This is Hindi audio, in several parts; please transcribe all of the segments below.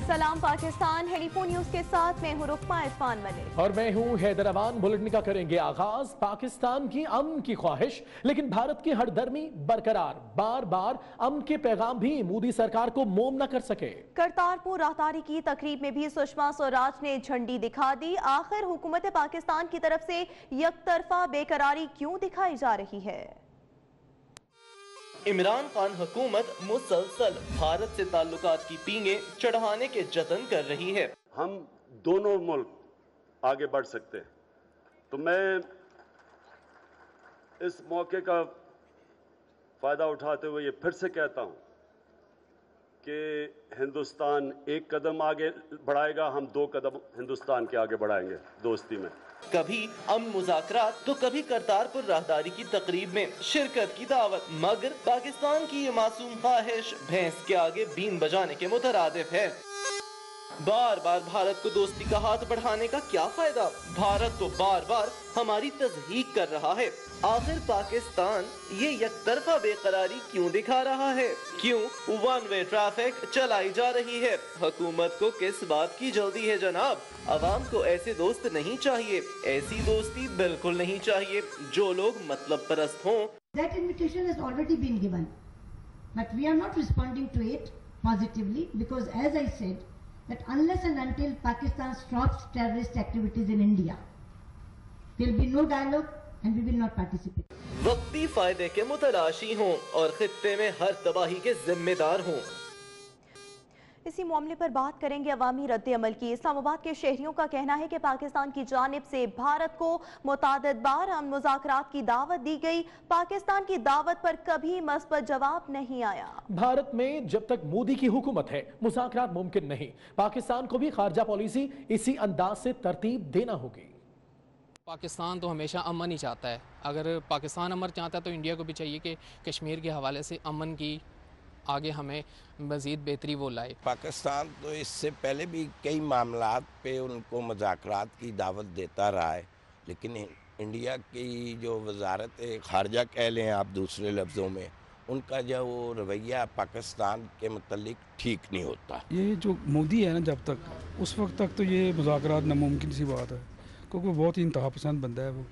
सलाम पाकिस्तान, हेलीफोन न्यूज के साथ मैं हूं रुकमा इरफान मलिक और मैं हूं हैदर अमान। बुलेटिन का करेंगे आगाज। पाकिस्तान की अमन की ख्वाहिश, लेकिन भारत की हरदर्मी बरकरार। बार बार अमन के पैगाम भी मोदी सरकार को मोम न कर सके। करतारपुर राहदारी की तकरीब में भी सुषमा स्वराज ने झंडी दिखा दी। आखिर हुकूमत पाकिस्तान की तरफ से यकतरफा बेकरारी क्यों दिखाई जा रही है? इमरान खान हुकूमत मुसलसल भारत से ताल्लुकात की पींगे चढ़ाने के जतन कर रही है। हम दोनों मुल्क आगे बढ़ सकते हैं, तो मैं इस मौके का फायदा उठाते हुए ये फिर से कहता हूं कि हिंदुस्तान एक कदम आगे बढ़ाएगा, हम 2 कदम हिंदुस्तान के आगे बढ़ाएंगे दोस्ती में। कभी अमन मुज़ाकरात तो कभी करतारपुर राहदारी की तकरीब में शिरकत की दावत, मगर पाकिस्तान की ये मासूम ख्वाहिश भैंस के आगे बीन बजाने के मुतरादिफ है। बार बार भारत को दोस्ती का हाथ बढ़ाने का क्या फायदा? भारत तो बार बार हमारी तज़हीक कर रहा है। आखिर पाकिस्तान ये यकतरफा बेकरारी क्यों दिखा रहा है? क्यों वन वे ट्रैफिक चलाई जा रही है? हुकूमत को किस बात की जल्दी है जनाब? अवाम को ऐसे दोस्त नहीं चाहिए, ऐसी दोस्ती बिल्कुल नहीं चाहिए जो लोग मतलब परस्त हों। That invitation has already been given, but we are not responding to it positively because, as I said, that unless and until Pakistan stops terrorist activities in India, there will be no dialogue and we will not participate. वक्ती फायदे के मुतलाशी हों और खित्ते में हर तबाही के जिम्मेदार हों। इसी मामले पर बात करेंगे अवामी रद्द अमल की। इस्लामाबाद के शहरियों का कहना है कि पाकिस्तान की जानिब से भारत को मुतादिद बार अमन मुज़ाकरात की दावत दी गई, पाकिस्तान की दावत पर कभी मस्बत जवाब नहीं आया। भारत में जब तक मोदी की हुकूमत है मुज़ाकरात मुमकिन नहीं। पाकिस्तान को भी खारजा पॉलिसी इसी अंदाज से तरतीब देना होगी। पाकिस्तान तो हमेशा अमन ही चाहता है। अगर पाकिस्तान अमन चाहता है तो इंडिया को भी चाहिए कि कश्मीर के हवाले से अमन की आगे हमें मज़ीद बेहतरी वो लाए। पाकिस्तान तो इससे पहले भी कई मामलात पे उनको मुज़ाकरात की दावत देता रहा है, लेकिन इंडिया की जो वजारत ख़ारजा कह लें आप दूसरे लफ्ज़ों में, उनका जो वो रवैया पाकिस्तान के मतलब ठीक नहीं होता। ये जो मोदी है ना, जब तक उस वक्त तक तो ये मुज़ाकरात नामुमकिन सी बात है, क्योंकि बहुत ही इंतहा पसंद बंदा है वो।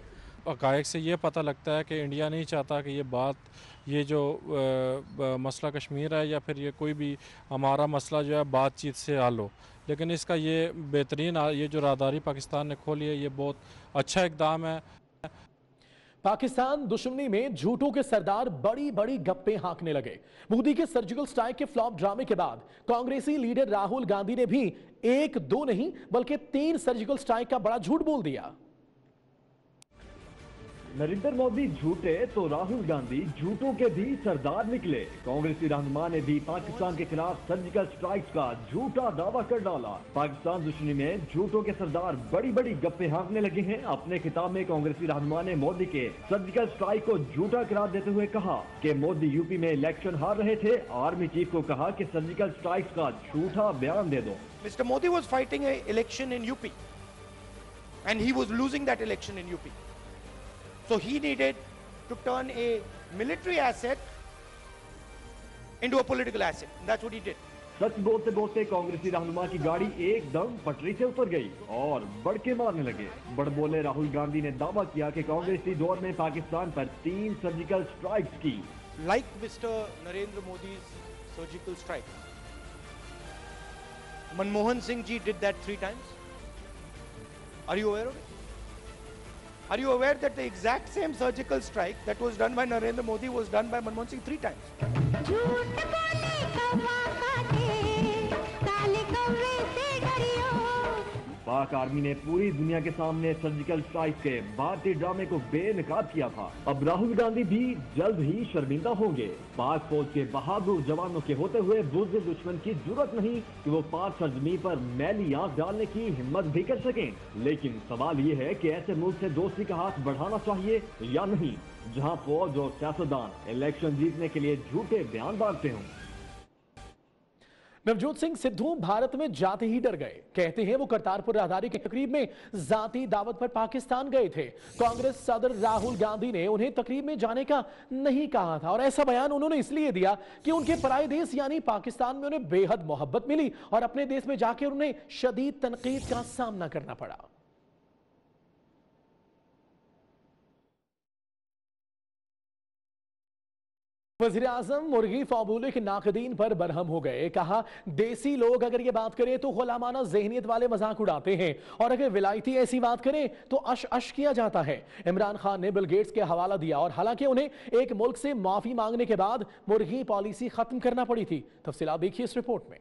हक़ाइक़ से ये पता लगता है कि इंडिया नहीं चाहता कि ये जो मसला कश्मीर है या फिर ये कोई भी हमारा मसला जो है बातचीत से हल हो, लेकिन इसका ये बेहतरीन ये जो राहदारी पाकिस्तान ने खोली है, ये बहुत अच्छा इक़दाम है। पाकिस्तान दुश्मनी में झूठों के सरदार बड़ी बड़ी गप्पे हाँकने लगे। मोदी के सर्जिकल स्ट्राइक के फ्लॉप ड्रामे के बाद कांग्रेसी लीडर राहुल गांधी ने भी 1 2 नहीं बल्कि 3 सर्जिकल स्ट्राइक का बड़ा झूठ बोल दिया। नरेंद्र मोदी झूठे तो राहुल गांधी झूठों के भी सरदार निकले। कांग्रेसी रहनुमा ने भी पाकिस्तान के खिलाफ सर्जिकल स्ट्राइक्स का झूठा दावा कर डाला। पाकिस्तान दुश्मनी में झूठों के सरदार बड़ी बड़ी गप्पे हाँकने लगे हैं। अपने खिताब में कांग्रेसी रहनुमा ने मोदी के सर्जिकल स्ट्राइक को झूठा करार देते हुए कहा कि मोदी यूपी में इलेक्शन हार रहे थे। आर्मी चीफ को कहा कि सर्जिकल स्ट्राइक्स का झूठा बयान दे दो। Mister Modi was fighting a election in UP and he was losing that election in UP. So he needed to turn a military asset into a political asset. That's what he did. सच बोलते बोलते कांग्रेसी रहनुमा की गाड़ी एकदम पटरी से उतर गई और बड़के मारने लगे। बड़बोले राहुल गांधी ने दावा किया कि कांग्रेसी दौर में पाकिस्तान पर 3 सर्जिकल स्ट्राइक्स की। Like Mr. Narendra Modi's surgical strike, Manmohan Singh ji did that 3 times. Are you aware of it? Are you aware that the exact same surgical strike that was done by Narendra Modi was done by Manmohan Singh 3 times? पाक आर्मी ने पूरी दुनिया के सामने सर्जिकल स्ट्राइक के भारतीय ड्रामे को बेनकाब किया था। अब राहुल गांधी भी जल्द ही शर्मिंदा होंगे। पाक फौज के बहादुर जवानों के होते हुए बुज़दिल दुश्मन की जरूरत नहीं कि वो पाक सरजमी पर मैली आंख डालने की हिम्मत भी कर सकें। लेकिन सवाल ये है कि ऐसे मुल्क से दोस्ती का हाथ बढ़ाना चाहिए या नहीं, जहां फौज और सियासतदान इलेक्शन जीतने के लिए झूठे बयान बांटते हों। नवजोत सिंह सिद्धू भारत में जाते ही डर गए। कहते हैं वो करतारपुर राहदारी की तकरीब में जाती दावत पर पाकिस्तान गए थे। कांग्रेस सदर राहुल गांधी ने उन्हें तकरीब में जाने का नहीं कहा था और ऐसा बयान उन्होंने इसलिए दिया कि उनके पराए देश यानी पाकिस्तान में उन्हें बेहद मोहब्बत मिली और अपने देश में जाकर उन्हें शदीद तनकीद का सामना करना पड़ा। वज़ीर-ए-आज़म मुर्गी फाबूले के नाक़दीन पर बरहम हो गए। कहा देसी लोग अगर ये बात करें तो गुलामाना ज़हनियत वाले मजाक उड़ाते हैं और अगर विलायती ऐसी बात करें तो अश अश किया जाता है। इमरान खान ने बिल गेट्स के हवाला दिया और हालांकि उन्हें एक मुल्क से माफी मांगने के बाद मुर्गी पॉलिसी खत्म करना पड़ी थी। तफसीलात देखिए इस रिपोर्ट में।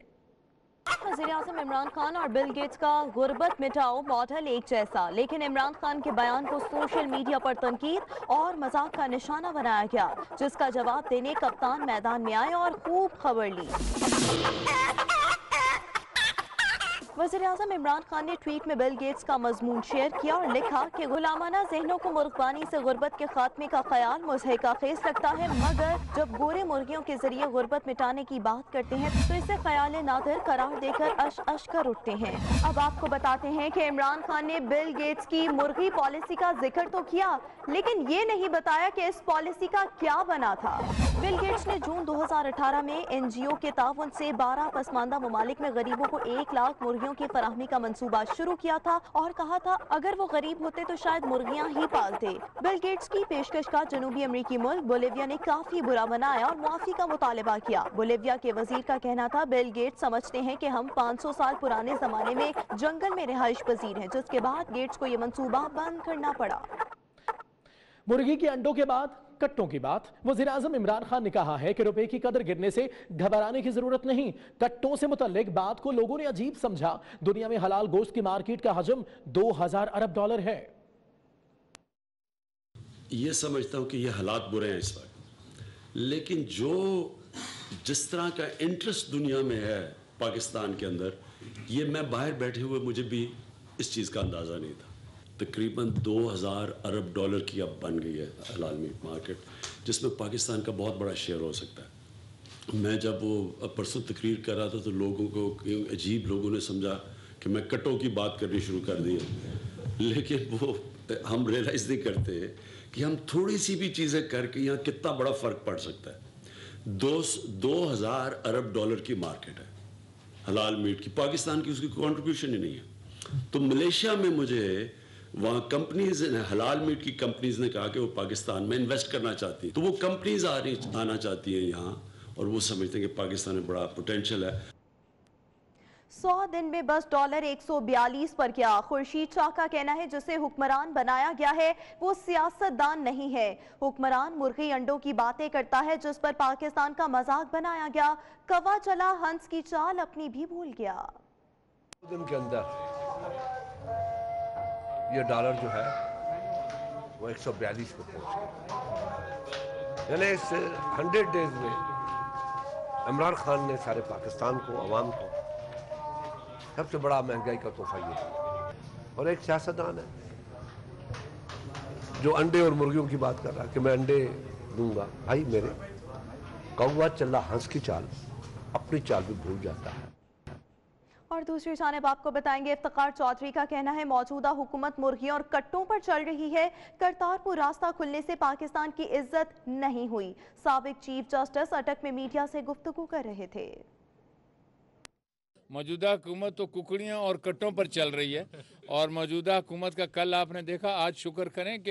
वज़ीर-ए-आज़म इमरान खान और बिल गेट्स का गुर्बत मिटाओ मॉडल एक जैसा, लेकिन इमरान खान के बयान को सोशल मीडिया पर तनकीद और मजाक का निशाना बनाया गया, जिसका जवाब देने कप्तान मैदान में आए और खूब खबर ली। वज़ीर-ए-आज़म इमरान खान ने ट्वीट में बिल गेट्स का मजमून शेयर किया और लिखा कि गुलामाना ज़हनों को मुर्गबानी से गुर्बत के खात्मे का ख्याल मुज़हिका खेज लगता है, मगर जब गोरे मुर्गियों के जरिए गुर्बत मिटाने की बात करते हैं तो इसे ख्याल नादिर करार देकर अश अश कर उठते हैं। अब आपको बताते हैं कि इमरान खान ने बिल गेट्स की मुर्गी पॉलिसी का जिक्र तो किया, लेकिन ये नहीं बताया कि इस पॉलिसी का क्या बना था। बिल गेट्स ने जून 2018 में NGO के ताउन से 12 पसमानदा ममालिक में गरीबों को 1 लाख मुर्गियों की फराहमी का मंसूबा शुरू किया था और कहा था अगर वो गरीब होते तो शायद मुर्गियां ही पालते। बिल गेट्स की पेशकश का जनूबी अमेरिकी मुल्क बोलिविया ने काफी बुरा मनाया और मुआफी का मुतालबा किया। बोलिविया के वजीर का कहना था बिल गेट्स समझते हैं कि हम 500 साल पुराने जमाने में जंगल में रिहाइश पजीर हैं, जिसके बाद गेट्स को ये मंसूबा बंद करना पड़ा। मुर्गी के अंडों के बाद कट्टों की बात। वज़ीर-ए-आज़म इमरान खान ने कहा है कि रुपए की कदर गिरने से घबराने की जरूरत नहीं। कट्टों से मुतल्लिक बात को लोगों ने अजीब समझा। दुनिया में हलाल गोश्त की मार्केट का हजम $2000 अरब है। ये समझता हूं कि ये हालात बुरे हैं इस वक्त, लेकिन जिस तरह का इंटरेस्ट दुनिया में है पाकिस्तान के अंदर, ये मैं बाहर बैठे हुए मुझे भी इस चीज़ का अंदाज़ा नहीं था। तकरीबन $2000 अरब की अब बन गई है हलाल मीट मार्केट, जिसमें पाकिस्तान का बहुत बड़ा शेयर हो सकता है। मैं जब वो परसों तकरीर कर रहा था तो लोगों को अजीब लोगों ने समझा कि मैं कट्टों की बात करनी शुरू कर दी है, लेकिन वो हम रियलाइज़ नहीं करते कि हम थोड़ी सी भी चीज़ें करके यहाँ कितना बड़ा फ़र्क पड़ सकता है। 2000 अरब की मार्केट है हलाल मीट की, पाकिस्तान की उसकी कॉन्ट्रीब्यूशन ही नहीं है। तो मलेशिया में मुझे वहाँ कंपनीज हलाल मीट की कंपनीज ने कहा कि वो पाकिस्तान में इन्वेस्ट करना चाहती है, तो वो कंपनीज आना चाहती हैं यहाँ और वो समझते हैं कि पाकिस्तान में बड़ा पोटेंशियल है। 100 दिन में बस $142 पर क्या? खुर्शीद शाह का कहना है जिसे हुक्मरान बनाया गया है वो सियासतदान नहीं है। हुक्मरान मुर्गी अंडों की बातें करता है जिस पर पाकिस्तान का मजाक बनाया गया। कवा चला हंस की चाल अपनी भी भूल गया। दिन के अंदर ये डॉलर जो है वो 142 पे पहुंच गया। यानी इस 100 डेज में इमरान खान ने सारे पाकिस्तान को, अवाम को सबसे बड़ा महंगाई का तोहफा ये दिया। और एक सियासतदान है जो अंडे और मुर्गियों की बात कर रहा है कि मैं अंडे दूंगा। भाई मेरे कौवा चला हंस की चाल अपनी चाल भी भूल जाता है। और दूसरी जानिब आपको बताएंगे इफ्तिखार चौधरी का कहना है मौजूदा हुकूमत मुर्गियों और कट्टों पर चल रही है। करतारपुर रास्ता खुलने से पाकिस्तान की इज्जत नहीं हुई। साबिक चीफ जस्टिस अटक में मीडिया से गुफ्तगू कर रहे थे। मौजूदा हुकूमत तो कुकड़ियों और कट्टों पर चल रही है और मौजूदा हुकूमत का कल आपने देखा, आज शुक्र करें कि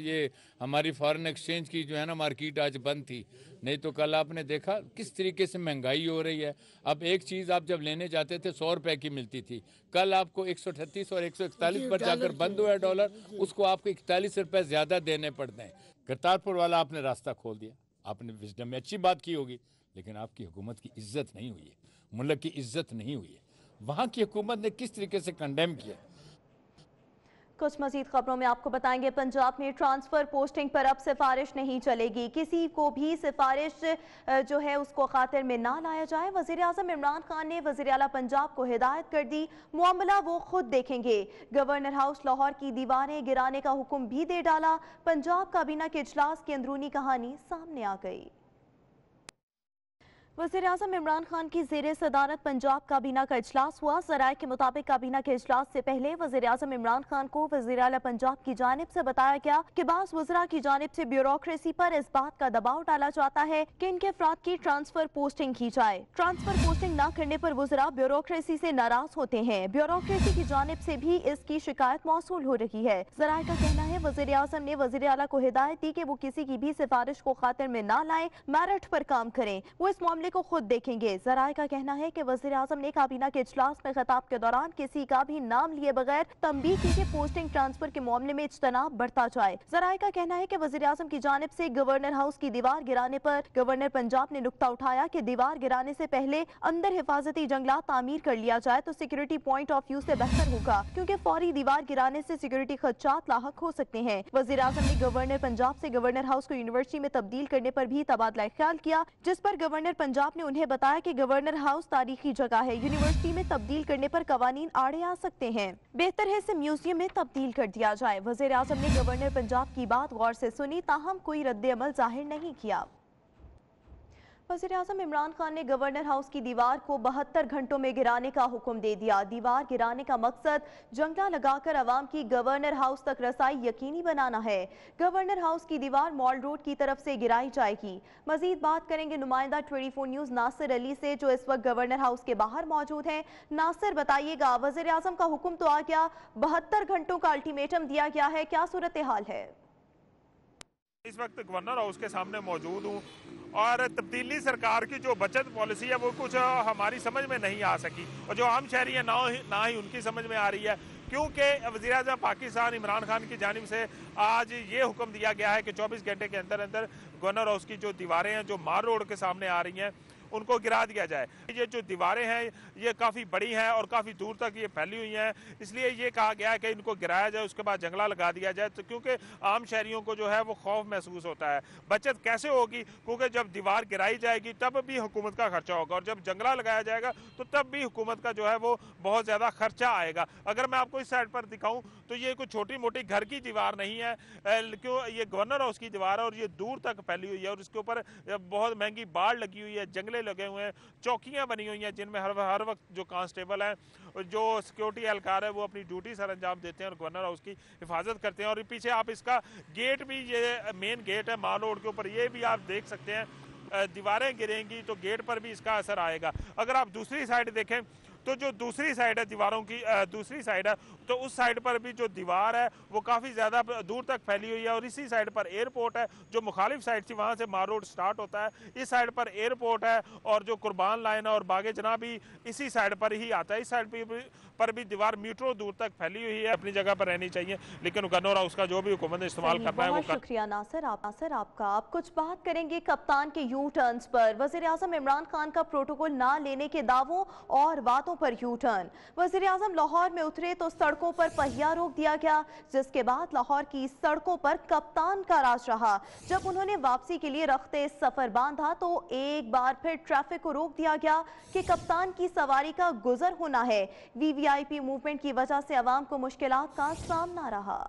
ये हमारी फॉरेन एक्सचेंज की जो है ना मार्केट आज बंद थी, नहीं तो कल आपने देखा किस तरीके से महंगाई हो रही है। अब एक चीज़ आप जब लेने जाते थे 100 रुपए की मिलती थी, कल आपको 138 और 141 पर जाकर बंद हुआ है डॉलर, उसको आपको 41 रुपये ज़्यादा देने पड़ते हैं। करतारपुर वाला आपने रास्ता खोल दिया, आपने विजडम में अच्छी बात की होगी, लेकिन आपकी हुकूमत की इज्जत नहीं हुई है, मुल्क की इज्जत नहीं हुई है। वहाँ की हुकूमत ने किस तरीके से कंडेम किया। कुछ मजीद खबरों में आपको बताएंगे पंजाब में ट्रांसफर पोस्टिंग पर अब सिफारिश नहीं चलेगी। किसी को भी सिफारिश जो है उसको खातिर में ना लाया जाए। वज़ीर-ए-आज़म इमरान खान ने वज़ीर आला पंजाब को हिदायत कर दी, मामला वो खुद देखेंगे। गवर्नर हाउस लाहौर की दीवारें गिराने का हुक्म भी दे डाला। पंजाब काबीना के इजलास की अंदरूनी कहानी सामने आ गई। वज़ीर-ए-आज़म इमरान खान की ज़ेरे सदारत पंजाब काबीना का इजलास हुआ। ज़राए के मुताबिक काबीना के इजलास से पहले वज़ीर-ए-आज़म इमरान खान को वज़ीर आला पंजाब की जानिब से बताया गया कि बाज़ वज़रा की जानिब से ब्यूरोक्रेसी पर इस बात का दबाव डाला जाता है कि इनके अफराद की ट्रांसफर पोस्टिंग की जाए। ट्रांसफर पोस्टिंग न करने पर वज़रा ब्यूरोक्रेसी से नाराज होते हैं। ब्यूरोक्रेसी की जानिब से भी इसकी शिकायत मौसूल हो रही है। ज़राए का कहना है वज़ीर-ए-आज़म ने वज़ीर आला को हिदायत दी कि वो किसी की भी सिफारिश को खातिर में न लाएं, मेरिट पर काम करें। वो इस मामले को खुद देखेंगे। ज़राए का कहना है कि वज़ीर-ए-आज़म ने काबीना के इजलास में खिताब के दौरान किसी का भी नाम लिए बगैर तंबीह की कि पोस्टिंग ट्रांसफर के मामले में इज्तनाब बरता जाए। ज़राए का कहना है कि वज़ीर-ए-आज़म की जानिब से गवर्नर हाउस की दीवार गिराने पर गवर्नर पंजाब ने नुक्ता उठाया कि दीवार गिराने से पहले अंदर हिफाजती जंगलात तामीर कर लिया जाए तो सिक्योरिटी पॉइंट ऑफ व्यू से बेहतर होगा, क्योंकि फौरी दीवार गिराने से सिक्योरिटी खदशात लाहक हो सकते हैं। वज़ीर-ए-आज़म ने गवर्नर पंजाब से गवर्नर हाउस को यूनिवर्सिटी में तब्दील करने पर भी तबादला ख्याल किया, जिस पर गवर्नर पंजाब ने उन्हें बताया कि गवर्नर हाउस तारीखी जगह है, यूनिवर्सिटी में तब्दील करने पर कवानीन आड़े आ सकते हैं, बेहतर है इसे म्यूजियम में तब्दील कर दिया जाए। वज़ीर-ए-आज़म ने गवर्नर पंजाब की बात गौर से सुनी, ताहम कोई रद्द-ए-अमल जाहिर नहीं किया। वज़ीर-ए-आज़म इमरान खान ने गवर्नर हाउस की दीवार को 72 घंटों में गिराने का हुक्म दे दिया। दीवार गिराने का मकसद जंगला लगाकर अवाम की गवर्नर हाउस तक रसाई यकीनी बनाना है। गवर्नर हाउस की दीवार मॉल रोड की तरफ से गिराई जाएगी। मजीद बात करेंगे नुमाइंदा 24 न्यूज़ नासिर अली से, जो इस वक्त गवर्नर हाउस के बाहर मौजूद हैं। नासिर, बताइएगा, वज़ीर-ए-आज़म का हुक्म तो आ गया, 72 घंटों का अल्टीमेटम दिया गया है, क्या सूरत हाल है? इस वक्त गवर्नर हाउस के सामने मौजूद हूँ और तब्दीली सरकार की जो बचत पॉलिसी है वो कुछ हमारी समझ में नहीं आ सकी, और जो आम शहरी है ना ही उनकी समझ में आ रही है, क्योंकि वज़ीर-ए-आज़म पाकिस्तान इमरान खान की जानिब से आज ये हुक्म दिया गया है कि 24 घंटे के अंदर अंदर गवर्नर हाउस की जो दीवारें हैं जो मार रोड के सामने आ रही हैं उनको गिरा दिया जाए। ये जो दीवारें हैं ये काफ़ी बड़ी हैं और काफ़ी दूर तक ये फैली हुई हैं, इसलिए ये कहा गया है कि इनको गिराया जाए, उसके बाद जंगला लगा दिया जाए, तो क्योंकि आम शहरियों को जो है वो खौफ महसूस होता है। बचत कैसे होगी, क्योंकि जब दीवार गिराई जाएगी तब भी हुकूमत का खर्चा होगा, और जब जंगला लगाया जाएगा तो तब भी हुकूमत का जो है वो बहुत ज़्यादा खर्चा आएगा। अगर मैं आपको इस साइड पर दिखाऊँ तो ये कोई छोटी मोटी घर की दीवार नहीं है, क्यों ये गवर्नर हाउस की दीवार है और ये दूर तक फैली हुई है, और इसके ऊपर बहुत महंगी बाड़ लगी हुई है, जंगले लगे हुए हैं, चौकियां बनी हुई हैं जिनमें हर वक्त जो कांस्टेबल हैं, जो सिक्योरिटी एहलकार है वो अपनी ड्यूटी सर अंजाम देते हैं और गवर्नर हाउस की हिफाजत करते हैं। और पीछे आप इसका गेट भी, ये मेन गेट है माल रोड के ऊपर, ये भी आप देख सकते हैं दीवारें गिरेंगी तो गेट पर भी इसका असर आएगा। अगर आप दूसरी साइड देखें तो जो दूसरी साइड है दीवारों की दूसरी साइड है, तो उस साइड पर भी जो दीवार है वो काफ़ी ज़्यादा दूर तक फैली हुई है, और इसी साइड पर एयरपोर्ट है, जो मुखालिफ साइड थी वहाँ से मार रोड स्टार्ट होता है, इस साइड पर एयरपोर्ट है, और जो कुर्बान लाइन है और बागे जना भी इसी साइड पर ही आता है। इस साइड पर भी दीवार मीटरों दूर तक फैली हुई है, अपनी जगह पर रहनी चाहिए, लेकिन गवर्नर हाउस का जो भी हुकूमत ने इस्तेमाल करना है वो शुक्रिया नासिर आपका। आप कुछ बात करेंगे कप्तान के यू टर्न्स पर। वज़ीर-ए-आज़म इमरान खान का प्रोटोकॉल ना लेने के दावों और बातों पर यू टर्न। वज़ीर-ए-आज़म लाहौर में उतरे तो सड़कों पर पहिया रोक दिया गया, जिसके बाद लाहौर की सड़कों पर कप्तान का राज रहा। जब उन्होंने वापसी के लिए रखते सफर बांधा तो एक बार फिर ट्रैफिक को रोक दिया गया कि कप्तान की सवारी का गुजर होना है। वीवीआईपी मूवमेंट की वजह से अवाम को मुश्किलात का सामना रहा।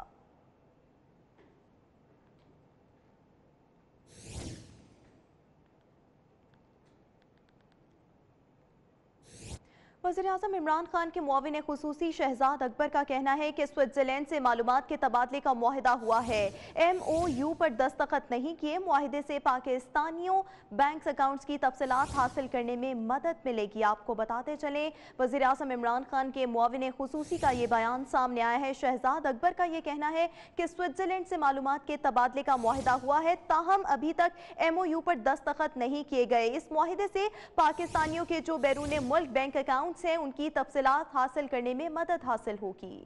वज़ीर-ए-आज़म इमरान खान के मुआविन खुसूसी शहजाद अकबर का कहना है कि स्विट्जरलैंड से मालूमात के तबादले का मुआहिदा हुआ है। MOU पर दस्तखत नहीं किए। मुआहिदे से पाकिस्तानियों बैंक अकाउंट्स की तफसीलात हासिल करने में मदद मिलेगी। आपको बताते चलें, वज़ीर-ए-आज़म इमरान खान के मुआविन खुसूसी का ये बयान सामने आया है। शहजाद अकबर का ये कहना है कि स्विट्जरलैंड से मालूमात के तबादले का मुआहिदा हुआ है, ताहम अभी तक MOU पर दस्तखत नहीं किए गए। इस मुआहिदे से पाकिस्तानियों के जो बैरून मुल्क बैंक अकाउंट से उनकी तफसीलात हासिल करने में मदद हासिल होगी।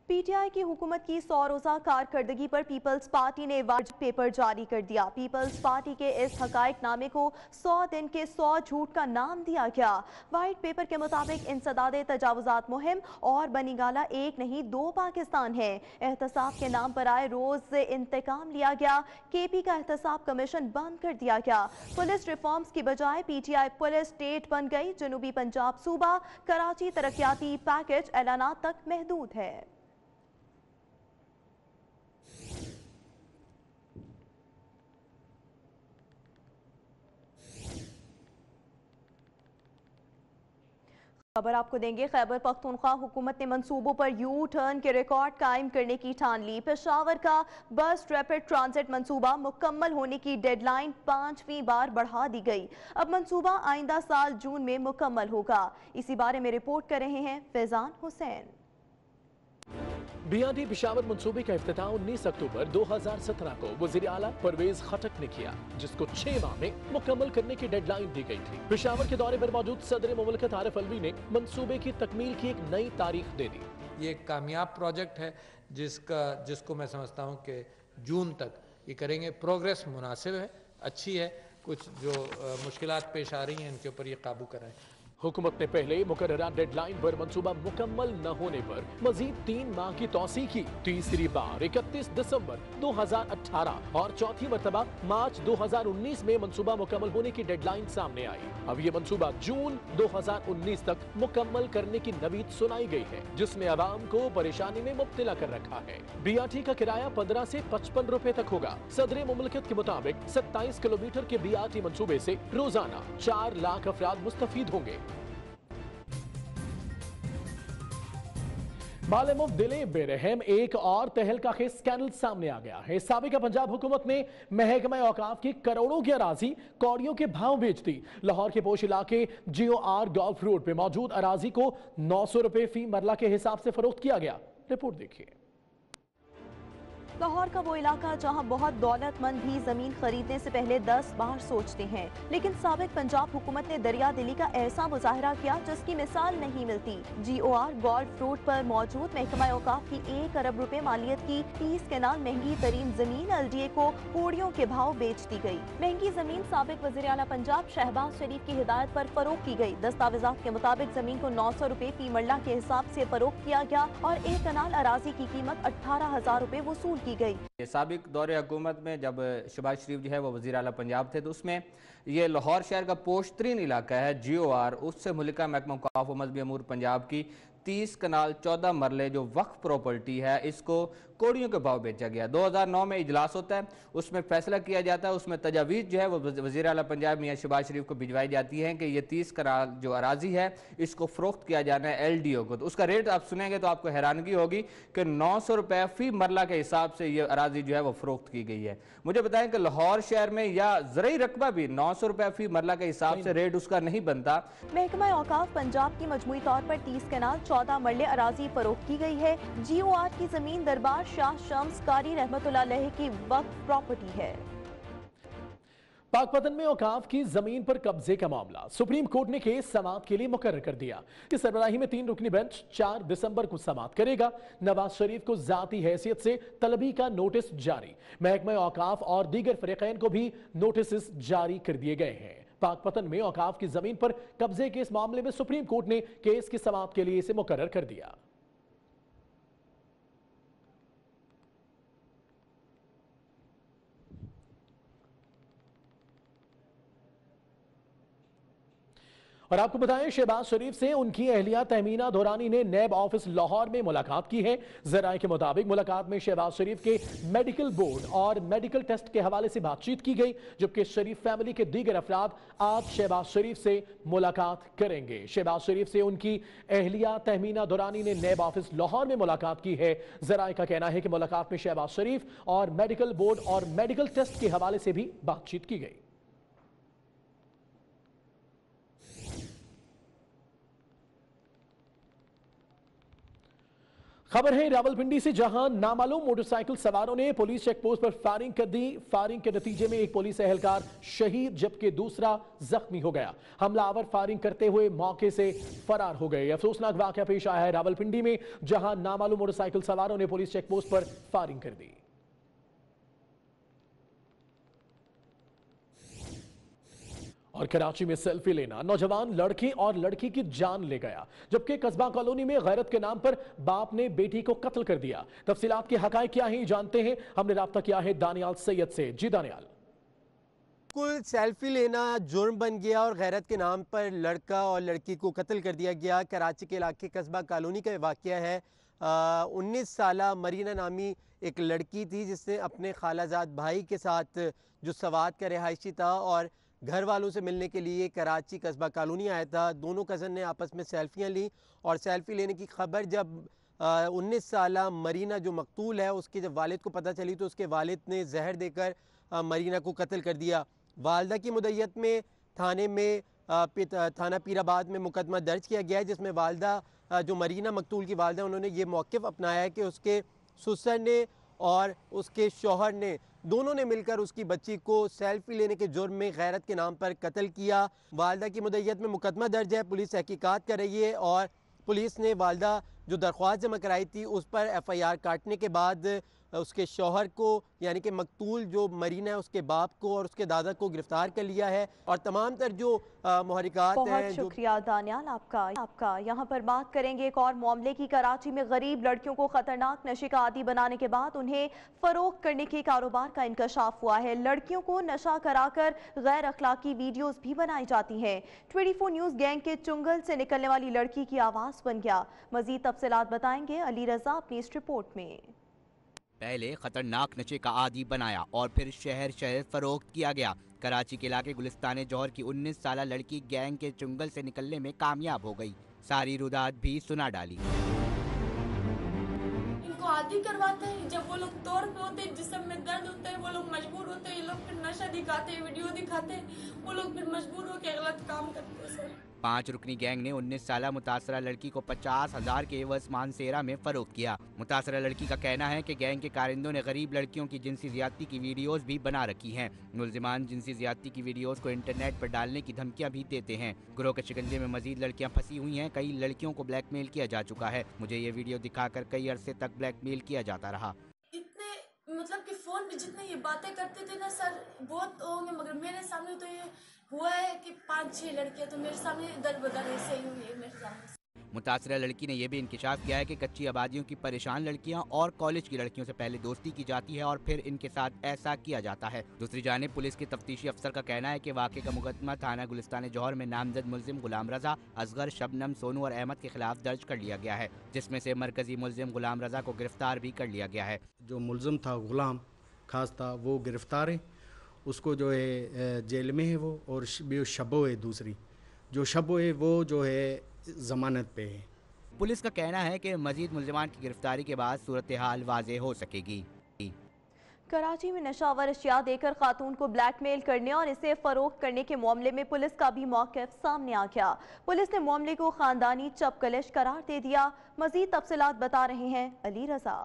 पीटीआई की हुकूमत की 100 रोज़ा कारकर्दगी पर पीपल्स पार्टी ने वाइट पेपर जारी कर दिया। पीपल्स पार्टी के इस हकायकनामे को 100 दिन के 100 झूठ का नाम दिया गया। वाइट पेपर के मुताबिक इंसदादे तजावुजात मुहिम और बनीगाला एक नहीं 2 पाकिस्तान है। एहतसाब के नाम पर आए रोज इंतकाम लिया गया। KP का एहतसाब कमीशन बंद कर दिया गया। पुलिस रिफॉर्म्स की बजाय PTI पुलिस स्टेट बन गई। जनूबी पंजाब सूबा कराची तरक्याती पैकेज ऐलानात तक महदूद है। खबर आपको देंगे। खैबर पख्तूनख्वा हुकूमत ने मंसूबों पर यू टर्न के रिकॉर्ड कायम करने की ठान ली। पेशावर का बस रैपिड ट्रांजिट मंसूबा मुकम्मल होने की डेडलाइन 5वीं बार बढ़ा दी गई। अब मंसूबा आइंदा साल जून में मुकम्मल होगा। इसी बारे में रिपोर्ट कर रहे हैं फैजान हुसैन। BRT पेशावर मंसूबे का इफ्तिताह 19 अक्टूबर 2017 को वज़ीर आला परवेज खटक ने किया, जिसको 6 माह में मुकम्मल करने की डेडलाइन दी गई थी। पेशावर के दौरे पर मौजूद सदर मुमलिकत आरिफ अलवी ने मंसूबे की तकमील की एक नई तारीख दे दी। ये एक कामयाब प्रोजेक्ट है जिसको मैं समझता हूँ कि जून तक ये करेंगे। प्रोग्रेस मुनासिब है, अच्छी है। कुछ जो मुश्किलात पेश आ रही हैं इनके ऊपर ये काबू कराएं। हुकूमत ने पहले मुकर्ररा डेडलाइन पर मंसूबा मुकम्मल न होने पर मजीद 3 माह की तौसी की। तीसरी बार 31 दिसंबर 2018 और चौथी मरतबा मार्च 2019 में मंसूबा मुकम्मल होने की डेडलाइन सामने आई। अब ये मंसूबा जून 2019 तक मुकम्मल करने की नवीद सुनाई गई है, जिसने आवाम को परेशानी में मुब्तला कर रखा है। BRT का किराया 15 से 55 रुपए तक होगा। सदर मुमलिकत के मुताबिक 27 किलोमीटर के BRT मंसूबे से रोजाना 4 लाख अफराद मुस्तफीद होंगे। मालेमुफ दिले बेरहम एक और तहलका खेज स्कैंडल सामने आ गया है। साबिका पंजाब हुकूमत ने महकमा औकाफ की करोड़ों की अराजी कौड़ियों के भाव बेच दी। लाहौर के पोश इलाके GOR गोल्फ रोड पे मौजूद अराजी को 900 रुपए फी मरला के हिसाब से फरोख्त किया गया। रिपोर्ट देखिए। लाहौर का वो इलाका जहां बहुत दौलतमंद भी जमीन खरीदने से पहले 10 बार सोचते हैं, लेकिन साबिक पंजाब हुकूमत ने दरिया दिली का ऐसा मुजाहरा किया जिसकी मिसाल नहीं मिलती। GOR गोल्फ रोड पर मौजूद महकमा औकाफ की 1 अरब रुपए मालियत की 30 केनाल महंगी तरीन जमीन LDA को कौड़ियों के भाव बेच दी गई। महंगी जमीन साबिक वज़ीर आला पंजाब शहबाज शरीफ की हिदायत पर फरोख्त की गई। दस्तावेजात के मुताबिक जमीन को 900 रुपए फी मरला के हिसाब से फरोख्त किया गया और 1 कनाल अराजी की कीमत 18,000 रुपए वसूल की गई। साबिक दौरे हुकूमत में जब शहबाज शरीफ जो है वो वज़ीर आला पंजाब थे, तो उसमें ये लाहौर शहर का पोश तरीन इलाका है GOR, उससे मुल्का महकमा औकाफ व मज़हबी अमूर पंजाब की 30 कनाल 14 मरले जो वक्फ प्रॉपर्टी है, इसको कौड़ियों के भाव बेचा गया। 2009 में इजलास होता है, उसमें फैसला किया जाता है, उसमें तजावीज़ जो है वो वज़ीर आला पंजाब मियां शहबाज शरीफ को भिजवाई जाती है कि ये 30 कनाल जो अराजी है इसको फ़रोख्त किया जाना है LDO को। तो उसका रेट आप सुनेंगे तो आपको हैरानगी होगी कि 900 रुपये फ़ी मरला के हिसाब से ये अराजी जो है वो फ़रोख्त की गई है। मुझे बताएं कि लाहौर शहर में या ज़रई रकबा भी 900 रुपये फ़ी मरला के हिसाब से रेट उसका नहीं बनता। महकमा औकाफ पंजाब की मजमूई तौर पर 30 कनाल 14 मरले अराजी फरोख्त की गई है। GOR की जमीन दरबार शाह शम्स कारी रहमतुल्लाह अलैह की वक्फ प्रॉपर्टी है। पाकपतन में औकाफ की जमीन पर कब्जे का मामला सुप्रीम कोर्ट ने केस समाअत के लिए मुकर्रर कर दिया। इस सरबराही में 3 रुकनी बेंच 4 दिसंबर को समाअत करेगा। नवाज शरीफ को जाती हैसियत से तलबी का नोटिस जारी। महकमा औकाफ और दीगर फरीकैन को भी नोटिस जारी कर दिए गए हैं। पाकपतन में औकाफ की जमीन पर कब्जे के इस मामले में सुप्रीम कोर्ट ने केस की समाअत के लिए इसे मुकर्रर कर दिया। और आपको बताएं, शहबाज शरीफ से उनकी अहलिया तहमीना दुरानी ने नैब ऑफिस लाहौर में मुलाकात की है। जराये के मुताबिक मुलाकात में शहबाज शरीफ के मेडिकल बोर्ड और मेडिकल टेस्ट के हवाले से बातचीत की गई, जबकि शरीफ फैमिली के दीगर अफराद आज शहबाज शरीफ से मुलाकात करेंगे। शहबाज शरीफ से उनकी अहलिया तहमीना दुरानी ने नैब ऑफिस लाहौर में मुलाकात की है। जराये का कहना है कि मुलाकात में शहबाज शरीफ और मेडिकल बोर्ड और मेडिकल टेस्ट के हवाले से भी बातचीत की गई। खबर है रावलपिंडी से, जहां नामालूम मोटरसाइकिल सवारों ने पुलिस चेक पोस्ट पर फायरिंग कर दी। फायरिंग के नतीजे में एक पुलिस एहलकार शहीद जबकि दूसरा जख्मी हो गया। हमलावर फायरिंग करते हुए मौके से फरार हो गए। अफसोसनाक वाकया पेश आया है रावलपिंडी में, जहां नामालूम मोटरसाइकिल सवारों ने पुलिस चेक पोस्ट पर फायरिंग कर दी। और कराची में सेल्फी लेना नौजवान लड़के और लड़की की जान ले गया, जबकि कस्बा कॉलोनी में गैरत के नाम पर बाप ने बेटी को कत्ल कर दिया। तफसीलात के हकायक क्या हैं जानते हैं, हमने राब्ता किया है दानियाल सैयद से। जी दानियाल। कुल सेल्फी लेना जुर्म बन गया और गैरत के नाम पर लड़का और लड़की को कत्ल कर दिया गया। कराची के इलाके कस्बा कॉलोनी का वाक़या है। 19 साला मरीना नामी एक लड़की थी जिसने अपने खालाजाद भाई के साथ जो सवात का रिहायशी था और घर वालों से मिलने के लिए कराची कस्बा कॉलोनी आया था। दोनों कज़न ने आपस में सेल्फियाँ ली और सेल्फी लेने की खबर जब 19 साला मरीना जो मकतूल है उसके जब वालिद को पता चली तो उसके वालिद ने जहर देकर मरीना को कत्ल कर दिया। वालदा की मुद्दत में थाने में थाना पीराबाद में मुकदमा दर्ज किया गया है, जिसमें वालदा जो मरीना मकतूल की वालदा उन्होंने ये मौक़िफ़ अपनाया है कि उसके ससुर ने और उसके शौहर ने दोनों ने मिलकर उसकी बच्ची को सेल्फी लेने के जुर्म में गैरत के नाम पर कत्ल किया। वालदा की मुद्दत में मुकदमा दर्ज है, पुलिस तहकीकात कर रही है और पुलिस ने वालदा जो दरख्वास्त जमा कराई थी उस पर FIR काटने के बाद उसके शौहर को यानी कि मकतूल जो मरीना है उसके बाप को और उसके दादा को गिरफ्तार कर लिया है और तमाम तर जो मुहरिकात हैं। बहुत शुक्रिया दानियाल आपका। यहाँ पर बात करेंगे एक और मामले की। कराची में गरीब लड़कियों को खतरनाक नशे का आदी बनाने के बाद उन्हें फरोख्त करने के कारोबार का इंकशाफ हुआ है। लड़कियों को नशा कराकर गैर अखलाकी वीडियोस भी बनाई जाती हैं। 24 न्यूज़ गैंग के चुंगल से निकलने वाली लड़की की आवाज़ बन गया। मजीद तफसीलात बताएंगे अली रजा अपनी इस रिपोर्ट में। पहले खतरनाक नशे का आदी बनाया और फिर शहर शहर फरोख्त किया गया। कराची के इलाके गुलिस्तान जौहर की 19 साला लड़की गैंग के चुंगल से निकलने में कामयाब हो गई। सारी रुदात भी सुना डाली। इनको आदी करवाते हैं, जब वो लोग तौर पे होते हैं, जिस्म में दर्द होता है, वो लोग मजबूर होते हैं, ये लोग फिर नशा दिखाते हैं, वीडियो दिखाते हैं, वो लोग फिर मजबूर होकर गलत काम करते हैं। सर 5 रुकनी गैंग ने 19 साला मुतासरा लड़की को 50,000 के एवज मानसेरा में फरोख्त किया। मुतासरा लड़की का कहना है कि गैंग के कारिंदों ने गरीब लड़कियों की जिनसी ज्यादती की वीडियोस भी बना रखी हैं। मुल्जिमान जिनसी ज्यादती की वीडियोस को इंटरनेट पर डालने की धमकियां भी देते हैं। गिरोह के शिकंजे में मजीद लड़कियां फंसी हुई हैं। कई लड़कियों को ब्लैकमेल किया जा चुका है। मुझे ये वीडियो दिखाकर कई अरसे तक ब्लैकमेल किया जाता रहा। इतने मतलब कि फोन में जितने ये बातें करते थे ना सर, बहुत होंगे, मगर मेरे सामने तो ये हुआ है कि 5-6 लड़कियां तो मेरे सामने दर बदर ऐसे ही हुई है मेरे सामने। मुतासरा लड़की ने यह भी इंकिशाफ किया है कि कच्ची आबादियों की परेशान लड़कियां और कॉलेज की लड़कियों से पहले दोस्ती की जाती है और फिर इनके साथ ऐसा किया जाता है। दूसरी जानिब पुलिस के तफ्तीशी अफसर का कहना है कि वाक़े का मुकदमा थाना गुलिस्तान जौहर में नामजद मुल्जिम गुलाम रजा, असगर, शबनम, सोनू और अहमद के खिलाफ दर्ज कर लिया गया है, जिसमें से मरकजी मुल्जिम गुलाम रजा को गिरफ्तार भी कर लिया गया है। जो मुल्जिम था गुलाम खास था वो गिरफ्तार है, उसको जो है जेल में है वो, और शबो है दूसरी, जो शबो है वो जो है जमानत पे है। पुलिस का कहना है कि मजीद मुल्जिमान की गिरफ्तारी के बाद सूरत हाल वाज़ेह हो सकेगी। कराची में नशावर अशिया देकर खातून को ब्लैकमेल करने और इसे फरोख्त करने के मामले में पुलिस का भी मौक़िफ़ सामने आ गया। पुलिस ने मामले को खानदानी चपकलिश करार दे दिया। मजीद तफसीलात बता रहे हैं अली रजा।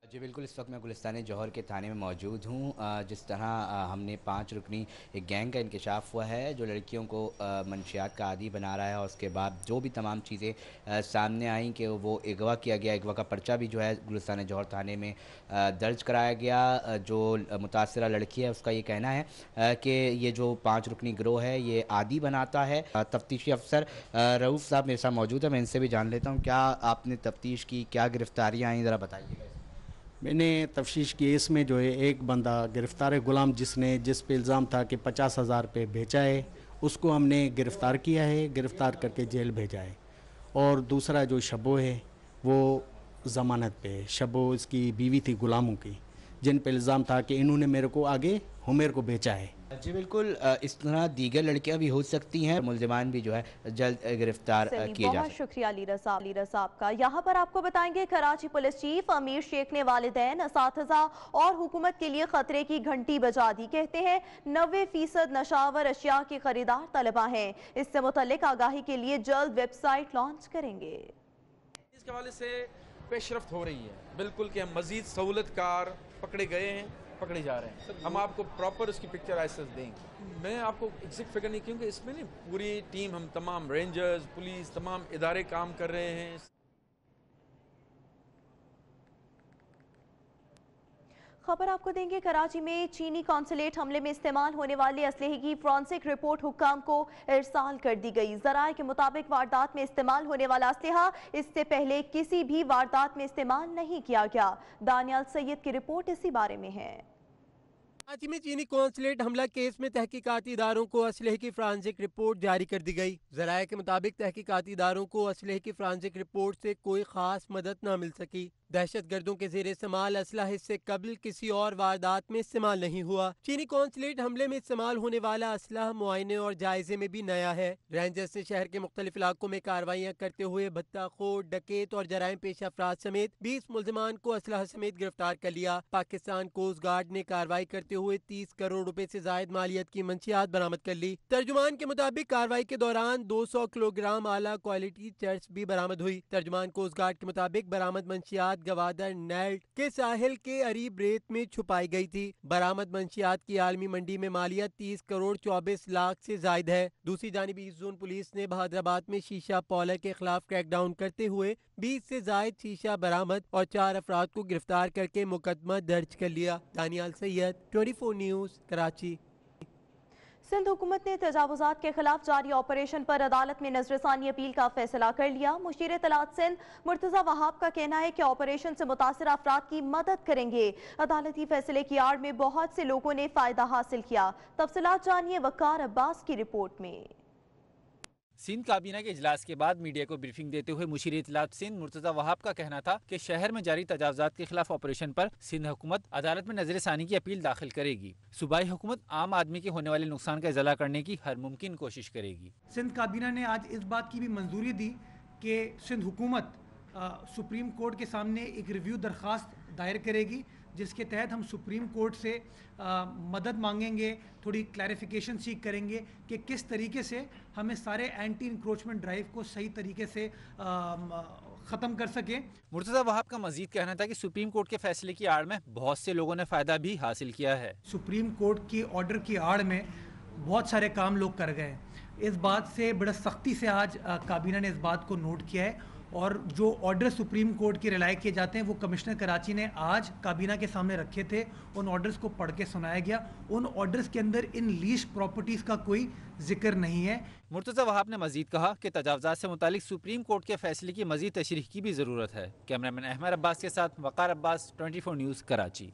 जी बिल्कुल, इस वक्त मैं गुलिस्तान जौहर के थाने में मौजूद हूँ। जिस तरह हमने 5 रुकनी एक गैंग का इंकशाफ हुआ है जो लड़कियों को मंशियात का आदी बना रहा है, और उसके बाद जो भी तमाम चीज़ें सामने आई कि वो अगवा किया गया, अगवा का पर्चा भी जो है गुलिस्तान जौहर थाने में दर्ज कराया गया। जो मुतासरा लड़की है उसका ये कहना है कि ये जो 5 रुकनी गिरोह है ये आदी बनाता है। तफ्तीशी अफसर रऊफ़ साहब मेरे साथ मौजूद है, मैं इनसे भी जान लेता हूँ क्या आपने तफ्तीश की, क्या गिरफ्तारियाँ आई, ज़रा बताइएगा। मैंने तफ्तीश की, इसमें जो है एक बंदा गिरफ्तार है गुलाम, जिस पे इल्ज़ाम था कि 50,000 पे बेचा है, उसको हमने गिरफ़्तार किया है, गिरफ़्तार करके जेल भेजा है। और दूसरा जो शबो है वो ज़मानत पे है। शबो इसकी बीवी थी गुलामों की, जिन पे इल्ज़ाम था कि इन्होंने मेरे को आगे हुमेर को बेचा है। जी बिल्कुल, इस तरह दीगर लड़कियां भी हो सकती हैं, मुल्जिमान भी जो है जल्द गिरफ्तार किए जा सकते हैं। बहुत शुक्रिया अली रज़ा का। यहाँ पर आपको बताएंगे कराची पुलिस चीफ अमीर शेख ने वालिदैन, असातिज़ा और हुकूमत के लिए खतरे की घंटी बजा दी। कहते हैं 90% नशावर अशिया के खरीदार तलबा हैं। इससे मुतल्लिक आगाही के लिए जल्द वेबसाइट लॉन्च करेंगे। इसके हवाले से पेशरफ्त हो रही है बिल्कुल कि हम मजीद सहूलतकार पकड़े गए हैं, पकड़े जा रहे हैं। हम आपको प्रॉपर उसकी पिक्चर ऐसे देंगे। मैं आपको एग्जैक्ट फिगर नहीं, क्योंकि इसमें नहीं पूरी टीम, हम तमाम रेंजर्स, पुलिस, तमाम इदारे काम कर रहे हैं। खबर आपको देंगे कराची में चीनी कॉन्सुलेट हमले में इस्तेमाल होने वाले असलहे की फॉरेंसिक रिपोर्ट हुक्काम को इरसाल कर दी गई। जराए के मुताबिक वारदात में इस्तेमाल होने वाला असलहा इससे पहले किसी भी वारदात में इस्तेमाल नहीं किया गया। दानियाल सैयद की रिपोर्ट इसी बारे में है। कराची में चीनी कॉन्सुलेट हमला केस में तहकीकाती इदारों को असलहे की फॉरेंसिक रिपोर्ट जारी कर दी गई। जराए के मुताबिक तहकीकाती इदारों को असलहे की फॉरेंसिक रिपोर्ट से कोई खास मदद न मिल सकी। दहशतगर्दों के जेर इस्तेमाल असला इससे कबल किसी और वारदात में इस्तेमाल नहीं हुआ। चीनी कॉन्सुलेट हमले में इस्तेमाल होने वाला असला मुआयने और जायजे में भी नया है। रेंजर्स ने शहर के मुख्तलिफ इलाकों में कार्रवाइयाँ करते हुए भत्ताखोर, डकैत और जराइम पेश अफराद समेत 20 मुल्जिमान को असलहा समेत गिरफ्तार कर लिया। पाकिस्तान कोस्ट गार्ड ने कार्रवाई करते हुए 30 करोड़ रुपए से जायद मालियत की मंशियात बरामद कर ली। तर्जुमान के मुताबिक कार्रवाई के दौरान 200 किलोग्राम आला क्वालिटी चर्च भी बरामद हुई। तर्जुमान कोस्ट गार्ड के मुताबिक बरामद मंशियात गवादर नेल्ट के साहिल के अरीब रेत में छुपाई गई थी। बरामद मंशियात की आलमी मंडी में मालियत 30 करोड़ 24 लाख से जायद है। दूसरी जानिब ईस्ट जोन पुलिस ने बहादुराबाद में शीशा पॉलर के खिलाफ क्रैकडाउन करते हुए 20 से जायद शीशा बरामद और 4 अफराद को गिरफ्तार करके मुकदमा दर्ज कर लिया। दानियाल सैयद, 24 न्यूज़, कराची। सिंध हुकूमत ने तजावुजात के खिलाफ जारी ऑपरेशन पर अदालत में नजरसानी अपील का फैसला कर लिया। मुशीर इत्तलात सिंध मुर्तजा वहाब का कहना है कि ऑपरेशन से मुतासिर अफराद की मदद करेंगे। अदालती फैसले की आड़ में बहुत से लोगों ने फायदा हासिल किया। तफसीलात जानिए वकार अब्बास की रिपोर्ट में। सिंध काबीना के इजलास के बाद मीडिया को ब्रीफिंग देते हुए मुशीर इत्तलात सिंध मुर्तजा वहाब का कहना था कि शहर में जारी तजावुजात के खिलाफ ऑपरेशन पर सिंध हुकूमत अदालत में नजरसानी की अपील दाखिल करेगी। सूबाई हुकूमत आम आदमी के होने वाले नुकसान का इजाला करने की हर मुमकिन कोशिश करेगी। सिंध काबीना ने आज इस बात की भी मंजूरी दी कि सिंध हुकूमत सुप्रीम कोर्ट के सामने एक रिव्यू दरख्वास्त दायर करेगी, जिसके तहत हम सुप्रीम कोर्ट से मदद मांगेंगे, थोड़ी क्लैरिफिकेशन सीख करेंगे कि किस तरीके से हमें सारे एंटी इंक्रोचमेंट ड्राइव को सही तरीके से ख़त्म कर सकें। मुर्तजा वहाब का मजीद कहना था कि सुप्रीम कोर्ट के फैसले की आड़ में बहुत से लोगों ने फ़ायदा भी हासिल किया है। सुप्रीम कोर्ट के ऑर्डर की आड़ में बहुत सारे काम लोग कर गए। इस बात से बड़ा सख्ती से आज काबीना ने इस बात को नोट किया है और जो ऑर्डर सुप्रीम कोर्ट के रिलाय किए जाते हैं वो कमिश्नर कराची ने आज काबीना के सामने रखे थे। उन ऑर्डर्स को पढ़ के सुनाया गया। उन ऑर्डर्स के अंदर इन लीज प्रॉपर्टीज़ का कोई जिक्र नहीं है। मुर्तजा वहाब ने मजीद कहा कि तजावुजात से मुतालिक सुप्रीम कोर्ट के फैसले की मजीद तशरीह की भी ज़रूरत है। कैमरामैन अहमद अब्बास के साथ वकार अब्बास, 24 न्यूज़, कराची।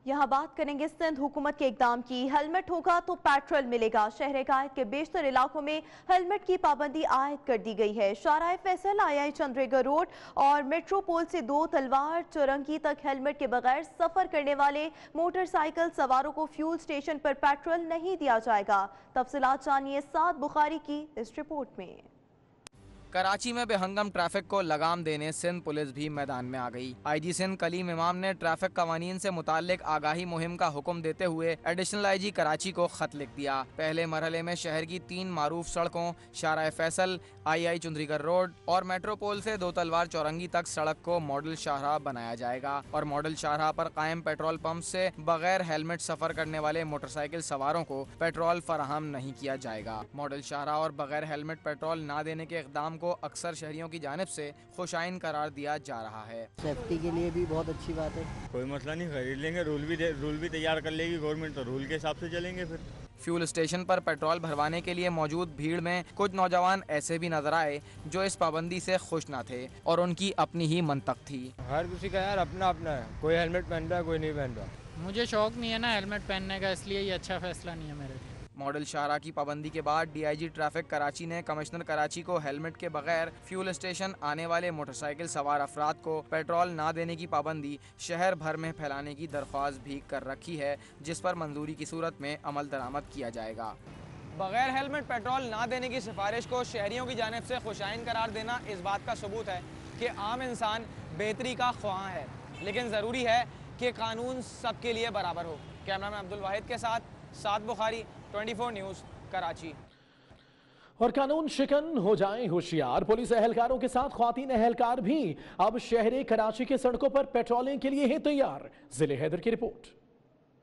यहाँ बात करेंगे सिंध हुकूमत के इकदाम की। हेलमेट होगा तो पेट्रोल मिलेगा। शहर कायद के बेशतर इलाकों में हेलमेट की पाबंदी आयद कर दी गई है। शाहराह फैसल, आई चंद्रेगर रोड और मेट्रोपोल से 2 तलवार चौरंगी तक हेलमेट के बगैर सफर करने वाले मोटरसाइकिल सवारों को फ्यूल स्टेशन पर पेट्रोल नहीं दिया जाएगा। तफसीलात जानिए साद बुखारी की इस रिपोर्ट में। कराची में बेहंगम ट्रैफिक को लगाम देने सिंध पुलिस भी मैदान में आ गई। आईजी सिंध कलीम इमाम ने ट्रैफिक कवानीन से मुताल्लिक आगाही मुहिम का हुक्म देते हुए एडिशनल आईजी कराची को खत लिख दिया। पहले मरहले में शहर की 3 मारूफ सड़कों शाहराह फैसल, आई चुंदरीगर रोड और मेट्रोपोल से 2 तलवार चौरंगी तक सड़क को मॉडल शाहराह बनाया जाएगा और मॉडल शाहराह पर कायम पेट्रोल पंप से बगैर हेलमेट सफर करने वाले मोटरसाइकिल सवारों को पेट्रोल फराहम नहीं किया जाएगा। मॉडल शाहराह और बगैर हेलमेट पेट्रोल न देने के इक़दाम को अक्सर शहरियों की जानिब से खुशाइन करार दिया जा रहा है। सेफ्टी के लिए भी बहुत अच्छी बात है। कोई मसला नहीं, खरीद लेंगे। रूल भी तैयार कर लेगी गवर्नमेंट, तो रूल के हिसाब से चलेंगे। फिर फ्यूल स्टेशन पर पेट्रोल भरवाने के लिए मौजूद भीड़ में कुछ नौजवान ऐसे भी नजर आए जो इस पाबंदी से खुश न थे और उनकी अपनी ही मंतक थी। हर किसी का यार अपना अपना है, कोई हेलमेट पहनता है, कोई नहीं पहनता। मुझे शौक नहीं है ना हेलमेट पहनने का, इसलिए ये अच्छा फैसला नहीं है मेरे लिए। मॉडल शाहराह की पाबंदी के बाद डीआईजी ट्रैफिक कराची ने कमिश्नर कराची को हेलमेट के बगैर फ्यूल स्टेशन आने वाले मोटरसाइकिल सवार अफराद को पेट्रोल ना देने की पाबंदी शहर भर में फैलाने की दरख्वास्त भी कर रखी है, जिस पर मंजूरी की सूरत में अमल दरामद किया जाएगा। बगैर हेलमेट पेट्रोल ना देने की सिफारिश को शहरियों की जानिब से खुशाइन करार देना इस बात का सबूत है कि आम इंसान बेहतरी का ख्वाह है, लेकिन ज़रूरी है कि कानून सबके लिए बराबर हो। कैमरामैन अब्दुल वाहिद के साथ साद बुखारी, 24 न्यूज़, कराची। और कानून शिकन हो जाएं होशियार। पुलिस एहलकारों के साथ ख्वातीन एहलकार भी अब शहर कराची के सड़कों पर पेट्रोलिंग के लिए हैं तैयार। जिले हैदर की रिपोर्ट।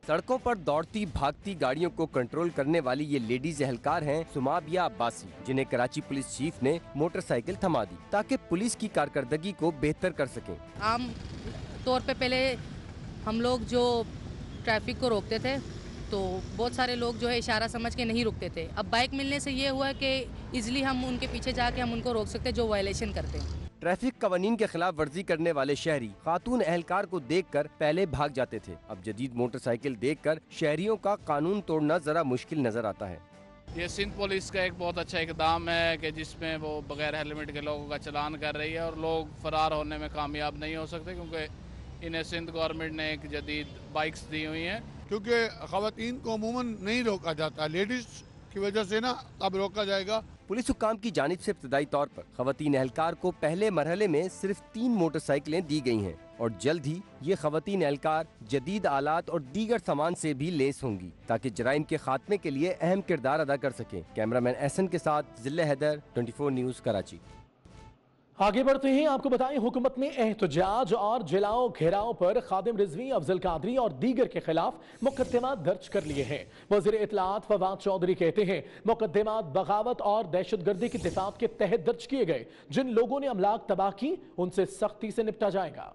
सड़कों पर दौड़ती भागती गाड़ियों को कंट्रोल करने वाली ये लेडीज एहलकार हैं सुमाबिया अब्बासी, जिन्हें कराची पुलिस चीफ ने मोटरसाइकिल थमा दी ताकि पुलिस की कारकर्दगी को बेहतर कर सकें। आम तौर पे पहले हम लोग जो ट्रैफिक को रोकते थे तो बहुत सारे लोग जो है इशारा समझ के नहीं रुकते थे। अब बाइक मिलने से ये हुआ कि इजीली हम उनके पीछे जाके हम उनको रोक सकते जो वायलेशन करते हैं। ट्रैफिक कवानीन के खिलाफ वर्जी करने वाले शहरी खातून एहलकार को देखकर पहले भाग जाते थे। अब जदीद मोटरसाइकिल देखकर शहरियों का कानून तोड़ना जरा मुश्किल नजर आता है। ये सिंध पुलिस का एक बहुत अच्छा इकदाम है कि जिसमें वो बगैर हेलमेट के लोगों का चालान कर रही है और लोग फरार होने में कामयाब नहीं हो सकते, क्योंकि इन्हें सिंध गवर्नमेंट ने एक जदीद बाइक्स दी हुई हैं। क्योंकि ख़वातीन को अमूमन नहीं रोका जाता, लेडीज़ की वजह से ना अब रोका जाएगा। पुलिस हुक्काम की जानिब से इब्तदाई तौर पर खवातीन एहलकार को पहले मरहले में सिर्फ 3 मोटरसाइकिलें दी गई हैं और जल्द ही ये खवातीन एहलकार जदीद आलात और दीगर सामान से भी लेस होंगी ताकि जराइम के खात्मे के लिए अहम किरदार अदा कर सकें। कैमरामैन एहसन के साथ जिले हैदर, 24 न्यूज़ कराची। आगे बढ़ते हैं, आपको बताएं हुकूमत ने एहतजाज और जिलाओं घेराव पर खादिम रिजवी, अफजल कादरी और दीगर के खिलाफ मुकदमा दर्ज कर लिए हैं। वज़ीर इत्तलात फवाद चौधरी कहते हैं मुकदमा बगावत और दहशतगर्दी की दिफात के तहत दर्ज किए गए। जिन लोगों ने अमलाक तबाह की उनसे सख्ती से निपटा जाएगा।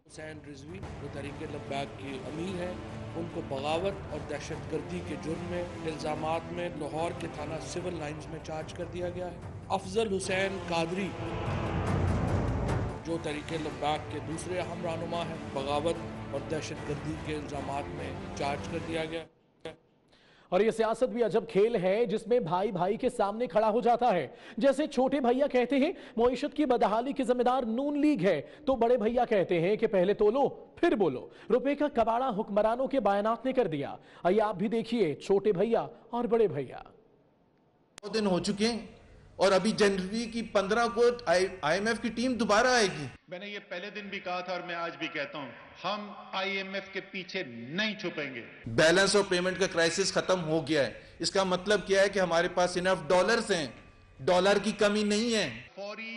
हुसैन रिजवी जो तहरीक लब्बैक की अमीर हैं, उनको बगावत और दहशतगर्दी के जुर्म में इल्ज़ामात में लाहौर के थाना सिविल लाइंस में चार्ज कर दिया गया है। अफजल हुसैन कादरी जो तहरीक लब्बैक के दूसरे अहम रहनुमा हैं, बगावत और दहशतगर्दी के इल्ज़ामात में चार्ज कर दिया गया। और ये सियासत भी अजब खेल है जिसमें भाई भाई के सामने खड़ा हो जाता है। जैसे छोटे भैया कहते हैं मईशत की बदहाली की जिम्मेदार नून लीग है, तो बड़े भैया कहते हैं कि पहले तोलो फिर बोलो। रुपए का कबाड़ा हुक्मरानों के बयानात ने कर दिया। आइए आप भी देखिए छोटे भैया और बड़े भैया। 2 दिन हो चुके हैं और अभी जनवरी की 15 को IMF की टीम दोबारा आएगी। मैंने ये पहले दिन भी कहा था और मैं आज भी कहता हूं, हम IMF के पीछे नहीं छुपेंगे। बैलेंस ऑफ पेमेंट का क्राइसिस खत्म हो गया है। इसका मतलब क्या है कि हमारे पास इनफ डॉलर्स हैं, डॉलर की कमी नहीं है। फौरी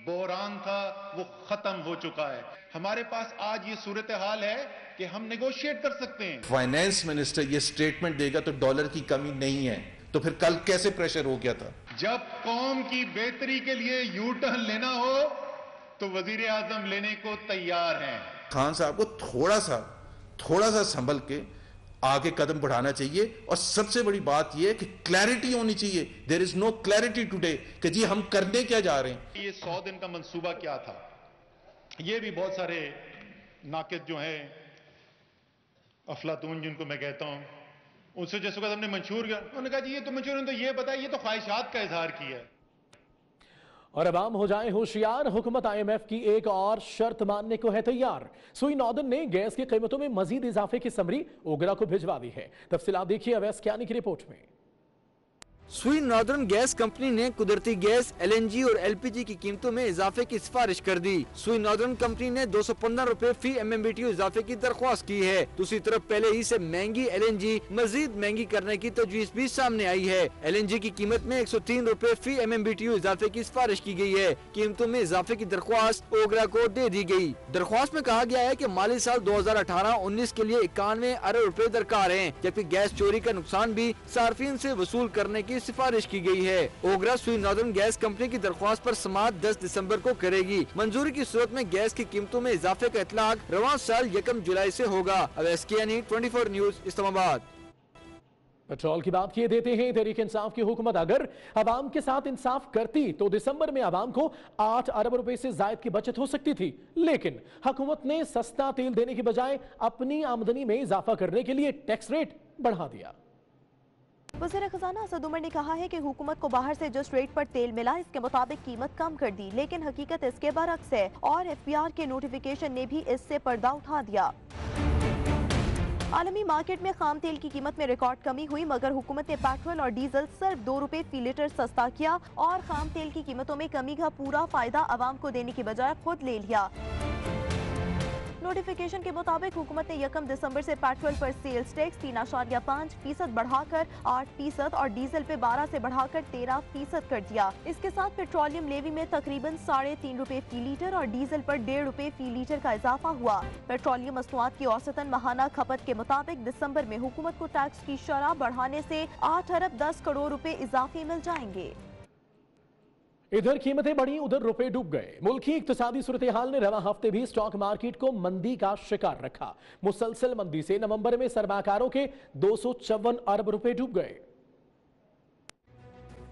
बोरान था वो खत्म हो चुका है। हमारे पास आज ये सूरत हाल है कि हम नेगोशिएट कर सकते हैं। फाइनेंस मिनिस्टर ये स्टेटमेंट देगा तो डॉलर की कमी नहीं है, तो फिर कल कैसे प्रेशर हो गया था? जब कौम की बेहतरी के लिए यू टर्न लेना हो तो वजीर आजम लेने को तैयार हैं। खान साहब को थोड़ा सा संभल के आगे कदम बढ़ाना चाहिए। और सबसे बड़ी बात यह है कि क्लैरिटी होनी चाहिए। There is no clarity today कि जी हम करने क्या जा रहे हैं। ये 100 दिन का मंसूबा क्या था, ये भी बहुत सारे नाकिद जो हैं, अफलातून जिनको मैं कहता हूं, उनसे जैसे हमने मंशूर किया, उन्होंने कहा जी ये तो मंशूर ने तो ये बताया, ये तो ख्वाहिशात का इजहार किया है। और अवाम हो जाए होशियार, हुकूमत IMF की एक और शर्त मानने को है तैयार। सुई नॉर्दर्न ने गैस की कीमतों में मजीद इजाफे की समरी ओगरा को भिजवा दी है। तफसीलात देखिए अवैस कियानी की रिपोर्ट में। सुई नॉर्दर्न गैस कंपनी ने कुदरती गैस, LNG और LPG की कीमतों में इजाफे की सिफारिश कर दी। सुई नॉर्दर्न कंपनी ने 215 रुपए फी MMBTU इजाफे की दरख्वास्त की है। दूसरी तरफ पहले ही से महंगी LNG मजीद महंगी करने की तजवीज भी सामने आई है। LNG की कीमत में 103 रुपए फी MMBTU इजाफे की सिफारिश की गई है। कीमतों में इजाफे की दरख्वास्त ओगरा को दे दी गई। दरख्वास्त में कहा गया है कि माली साल 2018-19 के लिए 91 अरब रुपए दरकार है, जबकि गैस चोरी का नुकसान भी सार्फिन से वसूल करने की सिफारिश की गई है। ओगरा सुई नॉर्दर्न गैस कंपनी की दरख्वास्त पर समाअत 10 दिसंबर को करेगी। मंजूरी की सूरत में गैस की कीमतों में इजाफे का इतलाक रवां साल 1 जुलाई से होगा। अवैस कियानी, 24 न्यूज़, इस्लामाबाद। पेट्रोल की बात किए देते हैं। तहरीक इंसाफ की हुकूमत अगर अवाम के साथ इंसाफ करती तो दिसंबर में अवाम को 8 अरब रुपए से जायद की बचत हो सकती थी, लेकिन हुकूमत ने सस्ता तेल देने की बजाय अपनी आमदनी में इजाफा करने के लिए टैक्स रेट बढ़ा दिया। वज़ीर खजाना असद उमर ने कहा है कि हुकूमत को बाहर से जिस रेट पर तेल मिला इसके मुताबिक कीमत कम कर दी, लेकिन हकीकत इसके बरक्स है और FBR के नोटिफिकेशन ने भी इससे पर्दा उठा दिया। आलमी मार्केट में खाम तेल की कीमत में रिकॉर्ड कमी हुई, मगर हुकूमत ने पेट्रोल और डीजल सिर्फ 2 रुपए फी लीटर सस्ता किया और खाम तेल की कीमतों में कमी का पूरा फायदा आवाम को देने की बजाय खुद ले लिया। नोटिफिकेशन के मुताबिक हुकूमत ने 1 दिसंबर से पेट्रोल पर सेल्स टैक्स 3.5% बढ़ाकर 8% और डीजल पे 12 से बढ़ाकर 13% कर दिया। इसके साथ पेट्रोलियम लेवी में तकरीबन 3.5 रुपए फी लीटर और डीजल पर 1.5 रुपए फी लीटर का इजाफा हुआ। पेट्रोलियम मसनूआत की औसतन माहाना खपत के मुताबिक दिसंबर में हुकूमत को टैक्स की शरह बढ़ाने से 8 अरब 10 करोड़ रुपए इजाफे मिल जाएंगे। इधर कीमतें बढ़ी उधर रुपए डूब गए। मुल्की इक्तिसादी सूरत हाल ने रवां हफ्ते भी स्टॉक मार्केट को मंदी का शिकार रखा। मुसलसल मंदी से नवंबर में सरमाकारों के 254 अरब रुपए डूब गए।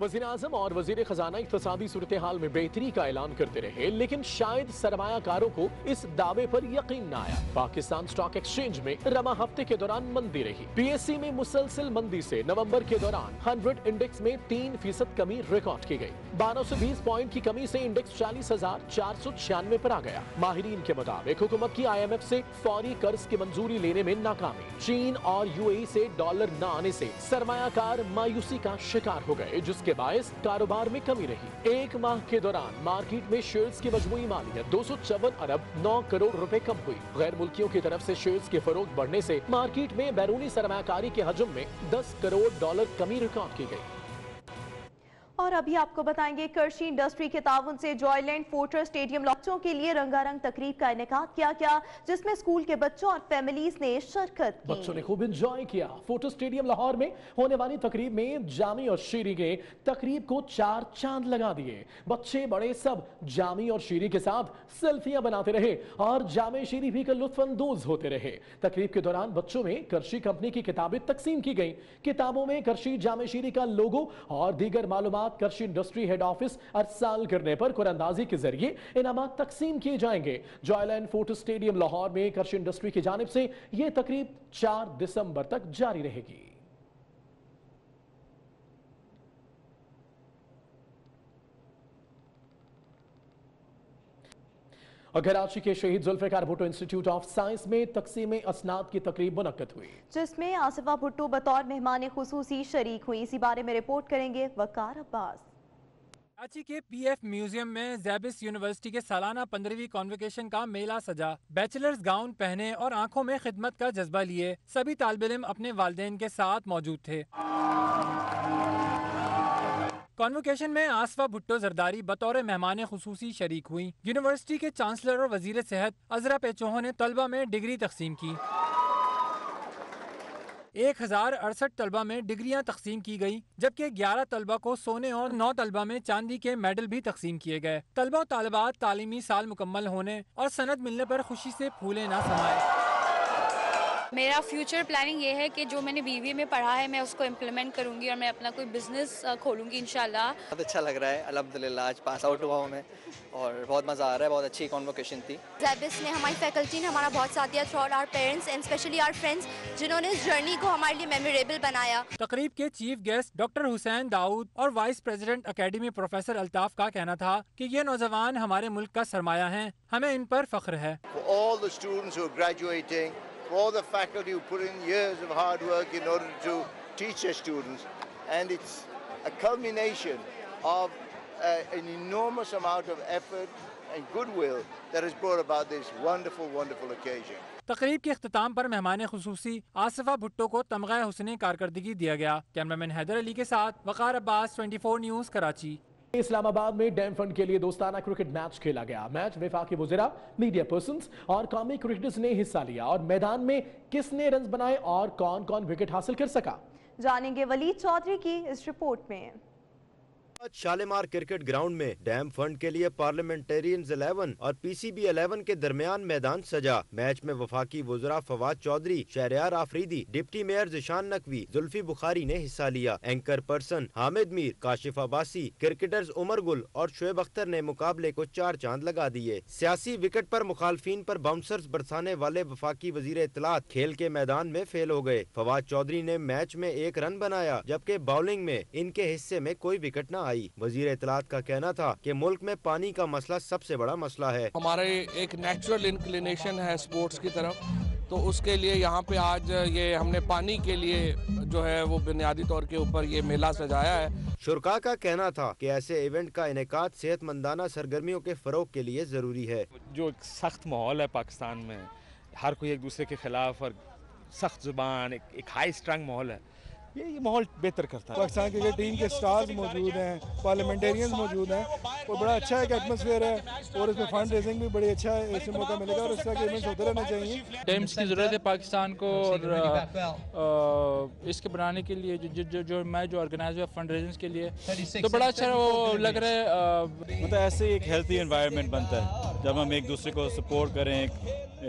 वज़ीर आज़म और वज़ीर खजाना इक़्तिसादी सूरत हाल में बेहतरी का ऐलान करते रहे, लेकिन शायद सरमायाकारों को इस दावे पर यकीन न आया। पाकिस्तान स्टॉक एक्सचेंज में रमा हफ्ते के दौरान मंदी रही। PSE में मुसलसल मंदी से नवंबर के दौरान 100 इंडेक्स में 3% कमी रिकॉर्ड की गई। 1220 पॉइंट की कमी से इंडेक्स 40,496 पर आ गया। माहिरीन के मुताबिक हुकूमत की IMF से फौरी कर्ज की मंजूरी लेने में नाकामी, चीन और UAE से डॉलर न आने से सरमायाकार मायूसी का शिकार हो गए, जिसके बायस कारोबार में कमी रही। एक माह के दौरान मार्केट में शेयर्स की मजमूई मालियत 254 अरब 9 करोड़ रुपए कम हुई। गैर मुल्कियों की तरफ से शेयर्स के फरोग बढ़ने से मार्केट में बैरूनी सरमायाकारी के हजम में 10 करोड़ डॉलर कमी रिकॉर्ड की गई। और अभी आपको बताएंगे करशी इंडस्ट्री के ताउन से जॉयलैंड फोर्ट्रेस स्टेडियम बच्चों के लिए रंगारंग तकरीब का इनेकाद किया गया, जिसमें स्कूल के बच्चों और फैमिलीज ने शिरकत की। बच्चों ने खूब एंजॉय किया। फोर्ट्रेस स्टेडियम लाहौर में होने वाली तकरीब में जामी और शीरी ने तकरीब को 4 चांद लगा दिए। बच्चे बड़े सब जामी और शीरी के साथ सेल्फियां बनाते रहे और जामे शीरी भी का लुत्फ अंदोज होते रहे। तकरीब के दौरान बच्चों में करशी कंपनी की किताबें तकसीम की गई। किताबों में करशी जामे शीरी का लोगो और दीगर मालूमात करशी इंडस्ट्री हेड ऑफिस अरसाल करने पर कुरानंदाजी के जरिए इनामात तकसीम किए जाएंगे। जॉयलैंड फोर्ट्रेस स्टेडियम लाहौर में करशी इंडस्ट्री की जानिब से यह तकरीब 4 दिसंबर तक जारी रहेगी। और कराची के Shaheed Zulfikar Bhutto institute of science में तकसीम असनाद की तकरीब मुनक्कद हुई, जिसमें आसिफा भुट्टो बतौर मेहमान खुसूसी शरीक हुई। इसी बारे में रिपोर्ट करेंगे वकार अब्बास। कराची के PF म्यूजियम में ज़ैबिस यूनिवर्सिटी के सालाना 15वीं कॉन्वोकेशन का मेला सजा। बैचलर्स गाउन पहने और आंखों में खिदमत का जज्बा लिए सभी तालिब इल्म अपने वालिदैन के साथ मौजूद थे। कॉन्वोकेशन में आसिफा भुट्टो जरदारी बतौर मेहमान खुसूसी शरीक हुई। यूनिवर्सिटी के चांसलर और वजीर सेहत अजरा पेचोहो ने तलबा में डिग्री तकसीम की। 1068 तलबा में डिग्रियां तकसीम की गई, जबकि 11 तलबा को सोने और 9 तलबा में चांदी के मेडल भी तकसीम किए गए। तलबा और तालिबात तालीमी साल मुकम्मल होने और सनद मिलने पर खुशी से फूले ना समाये। मेरा फ्यूचर प्लानिंग ये है कि जो मैंने BBA में पढ़ा है मैं उसको इम्प्लीमेंट करूंगी और मैं अपना कोई बिजनेस खोलूंगी इंशाल्लाह। बहुत अच्छा लग रहा है, अल्हम्दुलिल्लाह आज पास आउट हुआ हूँ मैं और बहुत मज़ा आ रहा है। बहुत अच्छी कॉन्वोकेशन थी। ज़ैबिस ने, हमारी फैकल्टी ने हमारा बहुत साथ दिया, through our parents and specially our friends, जिन्होंने इस जर्नी को हमारे लिए मेमोरेबल बनाया। तकरीब के chief guest doctor Hussain Daud और vice president academy professor Altaf का कहना था कि ये नौजवान हमारे मुल्क का सरमाया हैं, हमें इन पर फख्र है। For all the faculty who put in years of hard work in order to teach their students, and it's a culmination of an enormous amount of effort and goodwill that has brought about this wonderful, wonderful occasion. तकरीब के इख्तिताम पर मेहमान खुसूसी आसिफा भुट्टो को तमगा हुस्न कारकर्दगी दिया गया। कैमरामैन हैदर अली के साथ वकार अब्बास, 24 न्यूज़ कराची। इस्लामाबाद में डैम फंड के लिए दोस्ताना क्रिकेट मैच खेला गया। मैच वफाकी वज़ीरा, मीडिया पर्संस और कौमी क्रिकेटर्स ने हिस्सा लिया। और मैदान में किसने रन बनाए और कौन कौन विकेट हासिल कर सका, जानेंगे वलीद चौधरी की इस रिपोर्ट में। शालीमार क्रिकेट ग्राउंड में डैम फंड के लिए पार्लियामेंटेरियंस 11 और PCB 11 के दरमियान मैदान सजा। मैच में वफाकी वज़रा फवाद चौधरी, शहरयार आफरीदी, डिप्टी मेयर जिशान नकवी, जुल्फी बुखारी ने हिस्सा लिया। Anchor person Hamid Mir, Kashif Abbasi, cricketers Umar Gul और शुएब अख्तर ने मुकाबले को 4 चांद लगा दिए। सियासी विकेट पर मुखालफिन पर बाउंसर्स बरसाने वाले वफाकी वजीर इत्तलात खेल के मैदान में फेल हो गए। फवाद चौधरी ने मैच में 1 रन बनाया, जबकि बॉलिंग में इनके हिस्से में कोई विकेट न आई। वजीर इत्तलात का कहना था कि मुल्क में पानी का मसला सबसे बड़ा मसला है। हमारे एक नेचुरल इंक्लिनेशन है स्पोर्ट्स की तरफ, तो उसके लिए यहाँ पे आज ये हमने पानी के लिए जो है वो बुनियादी तौर के ऊपर ये मेला सजाया है। शुरका का कहना था कि ऐसे इवेंट का इनेकाद सेहतमंदाना सरगर्मियों के फरोग के लिए जरूरी है। जो एक सख्त माहौल है पाकिस्तान में, हर कोई एक दूसरे के खिलाफ और सख्त जुबान, एक हाई स्ट्रंग माहौल है, ये माहौल बेहतर करता है। पाकिस्तान क्रिकेट टीम के स्टार्स मौजूद हैं, पार्लियामेंटेरियंस मौजूद हैं और बड़ा अच्छा एक एटमॉस्फेयर है और इसमें फंड रेजिंग भी बड़ी अच्छा है। इससे मौका मिलेगा और इस तरह के इवेंट्स होते रहने चाहिए। डैम्स की ज़रूरत है पाकिस्तान को और इसके बनाने के लिए जो मैच जो ऑर्गेनाइज हुआ फंड रेजिंग के लिए, तो बड़ा अच्छा वो लग रहा है। मतलब ऐसे एक हेल्थी एनवायरनमेंट बनता है जब हम एक दूसरे को सपोर्ट करें।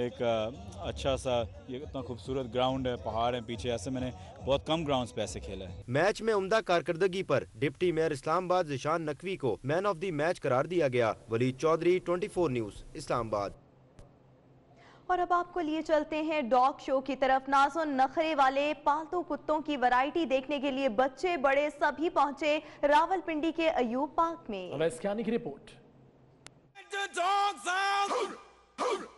एक अच्छा सा ये इतना खूबसूरत ग्राउंड है, पहाड़ है पीछे, ऐसे मैंने बहुत कम ग्राउंड्स चांस पे ऐसे खेला है। मैच में उम्दा कारकर्दगी पर डिप्टी मेयर इस्लामाबाद ज़िशान नकवी को मैन ऑफ द मैच करार दिया गया। वलीद चौधरी, 24 न्यूज़, इस्लामाबाद। और अब आपको लिए चलते हैं डॉग शो की तरफ। नाज़ो नखरे वाले पालतू कुत्तों की वैरायटी देखने के लिए बच्चे बड़े सभी पहुंचे रावलपिंडी के अयूब पार्क में। अवैस की रिपोर्ट।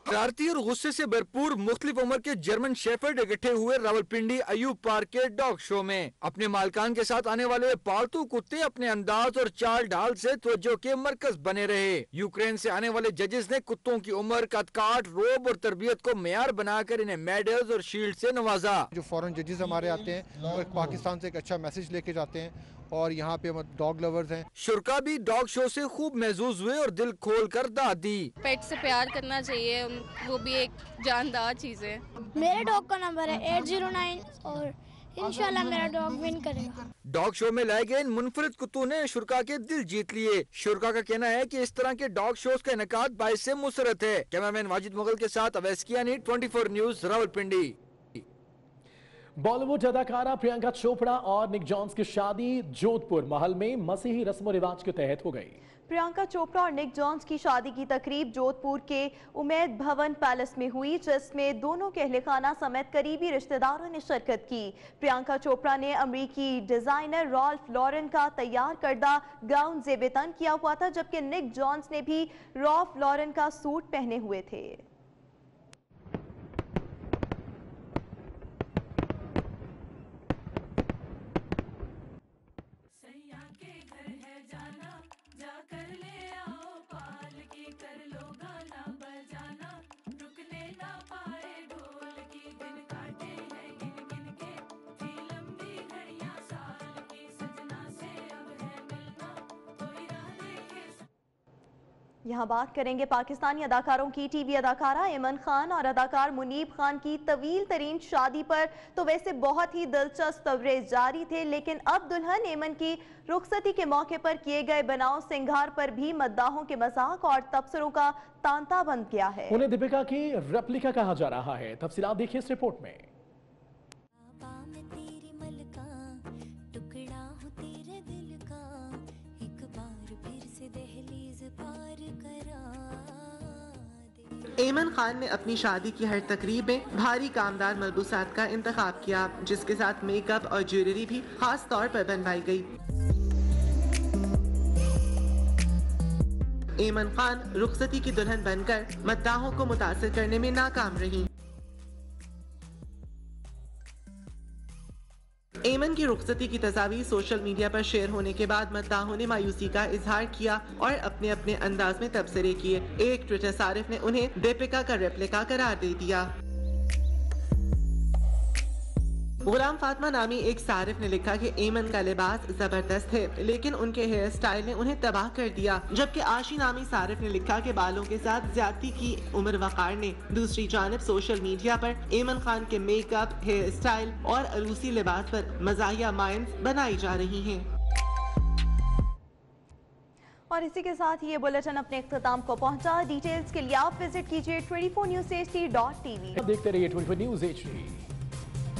शरारती और गुस्से से भरपूर मुख्तलिफ उम्र के जर्मन शेफर्ड इकट्ठे हुए रावलपिंडी अयूब पार्क के डॉग शो में। अपने मालकान के साथ आने वाले पालतू कुत्ते अपने अंदाज और चाल ढाल से तवज्जो के मरकज बने रहे। यूक्रेन से आने वाले जजेस ने कुत्तों की उम्र, कद-काठ, रोब और तरबियत को मेयार बनाकर इन्हें मेडल्स और शील्ड से नवाजा। जो फॉरेन जजेस हमारे आते हैं वो पाकिस्तान से एक अच्छा मैसेज लेके जाते हैं और यहाँ पे डॉग लवर्स हैं। शुरका भी डॉग शो से खूब महसूस हुए और दिल खोल कर दाद दी। पेट से प्यार करना चाहिए, वो भी एक जानदार चीज है। मेरे डॉग का नंबर है 809 और इंशाल्लाह मेरा डॉग विन करेगा। डॉग शो में लाए गए इन मुनफरिद कुत्तों ने शुरका के दिल जीत लिए। शुरका का कहना है कि इस तरह के डॉग शोज का इनेकाद बाइस से मुसरत है। कैमरामैन वाजिद मुगल के साथ अवैस कियानी, 24 न्यूज़, रावलपिंडी। बॉलीवुड अदाकारा प्रियंका चोपड़ा और निक जॉन्स की शादी जोधपुर महल में मसीही रस्म रिवाज के तहत हो गई। प्रियंका चोपड़ा और निक जॉन्स की शादी की तकरीब जोधपुर के उम्मेद भवन पैलेस में हुई, जिसमें दोनों के अहले खाना समेत करीबी रिश्तेदारों ने शिरकत की। प्रियंका चोपड़ा ने अमरीकी डिजाइनर रॉल्फ लॉरेन का तैयार करदा गाउन ज़ेब-ए-तन किया हुआ था, जबकि निक जॉन्स ने भी रॉल्फ लॉरेन का सूट पहने हुए थे। यहाँ बात करेंगे पाकिस्तानी अदाकारों की। टीवी अदाकारा एमन खान और अदाकार मुनीब खान की तवील तरीन शादी पर तो वैसे बहुत ही दिलचस्प कवरेज जारी थे, लेकिन अब दुल्हन एमन की रुखसती के मौके पर किए गए बनाव सिंगार पर भी मद्दाहों के मजाक और तबसरों का तांता बंद गया है। उन्हें दीपिका की रेप्लिका कहा जा रहा है। तफसीलात देखिए इस रिपोर्ट में। एमन खान ने अपनी शादी की हर तकरीब में भारी कामदार मलबूसात का इंतखाब किया, जिसके साथ मेकअप और ज्वेलरी भी खास तौर पर बनवाई गई। एमन खान रुखसती की दुल्हन बनकर मद्दाहों को मुतासिर करने में नाकाम रही। एमन की रुखसती की तस्वीर सोशल मीडिया पर शेयर होने के बाद मद्दाहों ने मायूसी का इजहार किया और अपने अपने अंदाज में तबसरे किए। एक ट्विटर सारिफ ने उन्हें दीपिका का रेप्लिका करार दे दिया। गुलाम फातिमा नामी एक सारिफ ने लिखा कि एमन का लिबास जबरदस्त है, लेकिन उनके हेयर स्टाइल ने उन्हें तबाह कर दिया। जबकि आशी नामी सारिफ ने लिखा कि बालों के साथ ज्यादती की उमर वकार ने। दूसरी जानिब सोशल मीडिया पर एमन खान के मेकअप, हेयर स्टाइल और अरूसी लिबास पर मज़ाहिया माइंस बनाई जा रही हैं। और इसी के साथ ये बुलेटिन अपने इख्तिताम को पहुंचा। डिटेल्स के लिए आप विजिट कीजिए 24newsht.tv। देखते रहिए 24 न्यूज़ HD।